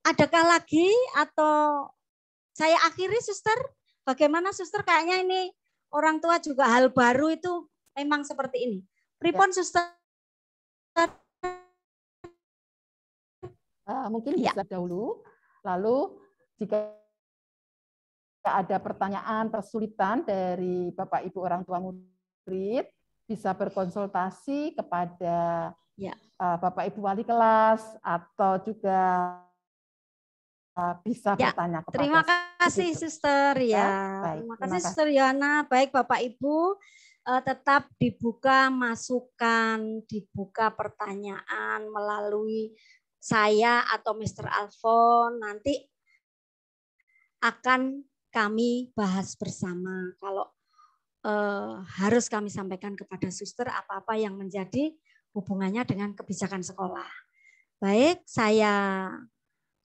Adakah lagi atau saya akhiri Suster? Bagaimana Suster? Kayaknya ini orang tua juga hal baru itu memang seperti ini. Pripun Suster? Mungkin bisa dahulu. Lalu jika ada pertanyaan, kesulitan dari Bapak Ibu orang tua murid, bisa berkonsultasi kepada Ya. Bapak Ibu wali kelas atau juga bisa ya, bertanya kepada terima kasih begitu. Suster ya. Baik, Terima kasih Suster Yana. Baik Bapak Ibu, tetap dibuka masukan, dibuka pertanyaan melalui saya atau Mr. Alfon. Nanti akan kami bahas bersama. Kalau harus kami sampaikan kepada Suster apa-apa yang menjadi hubungannya dengan kebijakan sekolah. Baik, saya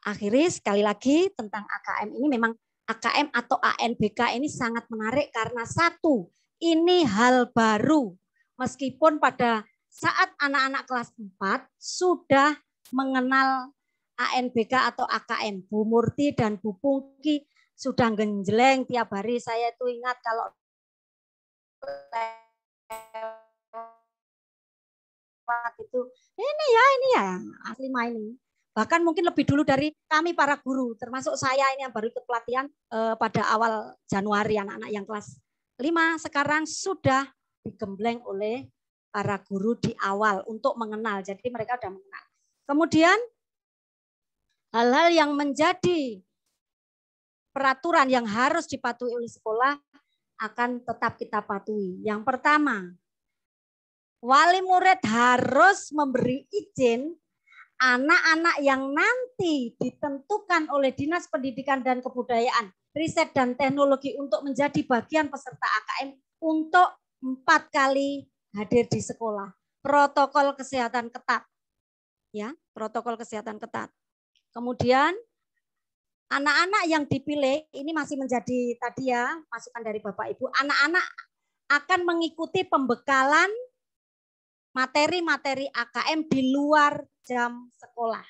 akhiri sekali lagi tentang AKM ini. Memang AKM atau ANBK ini sangat menarik karena satu, ini hal baru. Meskipun pada saat anak-anak kelas 4 sudah mengenal ANBK atau AKM. Bu Murti dan Bu Pungki sudah genjleng tiap hari. Saya itu ingat kalau itu ini ya asli main ini. Bahkan mungkin lebih dulu dari kami para guru, termasuk saya ini yang baru ikut pelatihan pada awal Januari, anak-anak yang kelas 5 sekarang sudah digembleng oleh para guru di awal untuk mengenal. Jadi mereka sudah mengenal. Kemudian hal-hal yang menjadi peraturan yang harus dipatuhi oleh sekolah akan tetap kita patuhi. Yang pertama, wali murid harus memberi izin anak-anak yang nanti ditentukan oleh Dinas Pendidikan dan Kebudayaan, Riset dan Teknologi untuk menjadi bagian peserta AKM untuk 4 kali hadir di sekolah. Protokol kesehatan ketat. Ya, protokol kesehatan ketat. Kemudian anak-anak yang dipilih ini masih menjadi tadi ya, masukan dari Bapak Ibu, anak-anak akan mengikuti pembekalan materi-materi AKM di luar jam sekolah.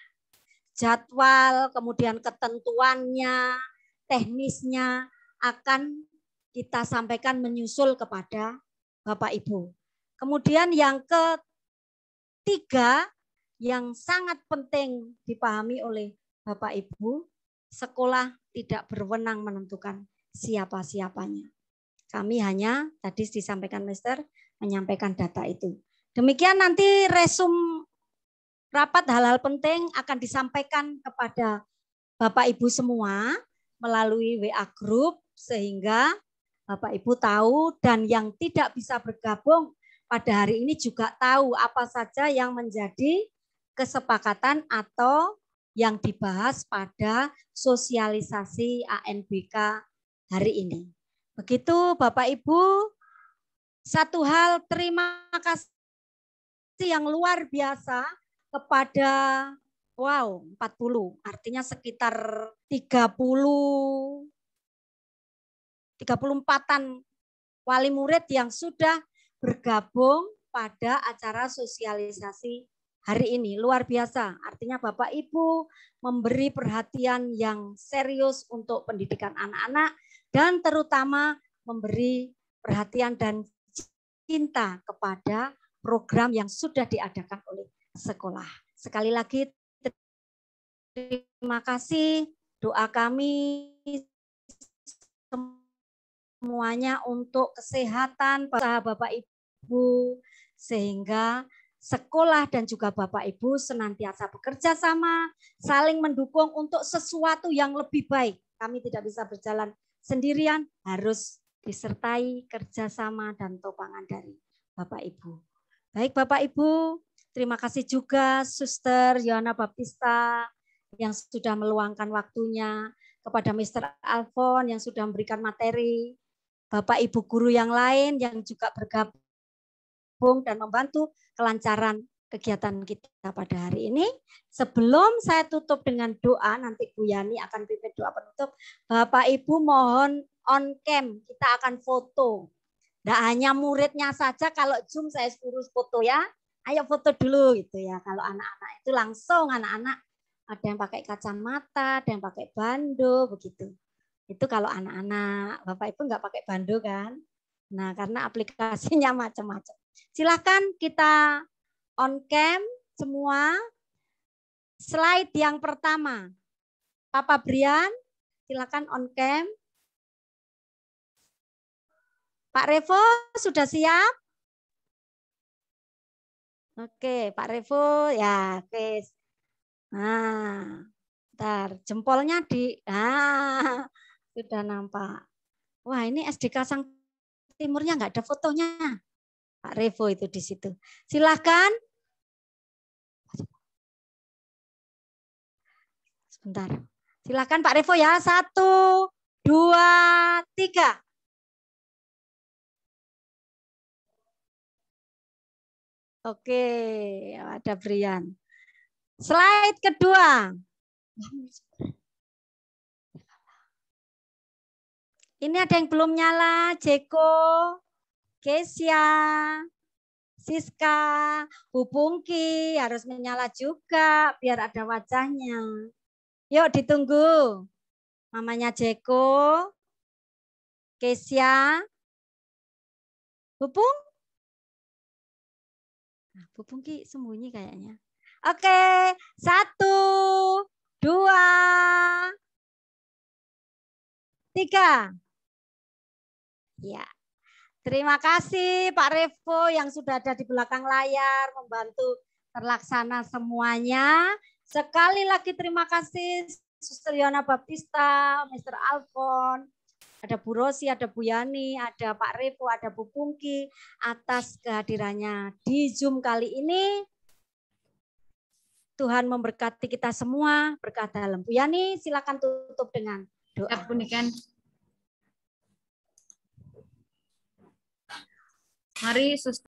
Jadwal, kemudian ketentuannya, teknisnya akan kita sampaikan menyusul kepada Bapak Ibu. Kemudian yang ketiga, yang sangat penting dipahami oleh Bapak Ibu, sekolah tidak berwenang menentukan siapa-siapanya. Kami hanya, tadi disampaikan Mister, menyampaikan data itu. Demikian nanti resum rapat hal-hal penting akan disampaikan kepada Bapak Ibu semua melalui WA Group sehingga Bapak Ibu tahu dan yang tidak bisa bergabung pada hari ini juga tahu apa saja yang menjadi kesepakatan atau yang dibahas pada sosialisasi ANBK hari ini. Begitu Bapak Ibu, satu hal terima kasih yang luar biasa kepada 40, artinya sekitar 34-an wali murid yang sudah bergabung pada acara sosialisasi hari ini. Luar biasa, artinya Bapak Ibu memberi perhatian yang serius untuk pendidikan anak-anak dan terutama memberi perhatian dan cinta kepada program yang sudah diadakan oleh sekolah. Sekali lagi terima kasih, doa kami semuanya untuk kesehatan Bapak Ibu sehingga sekolah dan juga Bapak Ibu senantiasa bekerja sama, saling mendukung untuk sesuatu yang lebih baik. Kami tidak bisa berjalan sendirian, harus disertai kerjasama dan topangan dari Bapak Ibu. Baik Bapak Ibu, terima kasih juga Suster Yohana Baptista yang sudah meluangkan waktunya, kepada Mr. Alfon yang sudah memberikan materi, Bapak Ibu guru yang lain yang juga bergabung dan membantu kelancaran kegiatan kita pada hari ini. Sebelum saya tutup dengan doa, nanti Bu Yani akan pimpin doa penutup. Bapak Ibu mohon on cam, kita akan foto. Tidak hanya muridnya saja, kalau Zoom saya suruh foto ya. Ayo foto dulu gitu ya. Kalau anak-anak itu langsung anak-anak ada yang pakai kacamata, ada yang pakai bando begitu. Itu kalau anak-anak, Bapak Ibu nggak pakai bando kan? Nah, karena aplikasinya macam-macam. Silakan kita on cam semua. Slide yang pertama. Papa Brian, silakan on cam. Pak Revo sudah siap? Oke, Pak Revo ya, oke. Nah, ntar jempolnya sudah nampak. Wah, ini SDK Sang Timurnya nggak ada fotonya. Pak Revo itu di situ. Silahkan. Sebentar. Silahkan Pak Revo ya. 1, 2, 3. Oke, ada Brian. Slide kedua. Ini ada yang belum nyala, Jeko, Kesia, Siska, Bu Pungki harus menyala juga biar ada wajahnya. Yuk ditunggu. Mamanya Jeko, Kesia, Bu Pung. Nah, Bu Pungki sembunyi kayaknya. Oke, 1, 2, 3. Ya. Terima kasih Pak Revo yang sudah ada di belakang layar membantu terlaksana semuanya. Sekali lagi terima kasih Suster Yona Baptista, Mr. Alfon, ada Bu Rosi, ada Bu Yani, ada Pak Revo, ada Bu Pungki atas kehadirannya di Zoom kali ini. Tuhan memberkati kita semua berkat dalam. Bu Yani silakan tutup dengan doa. Ya, Bu Niken. Mari Suster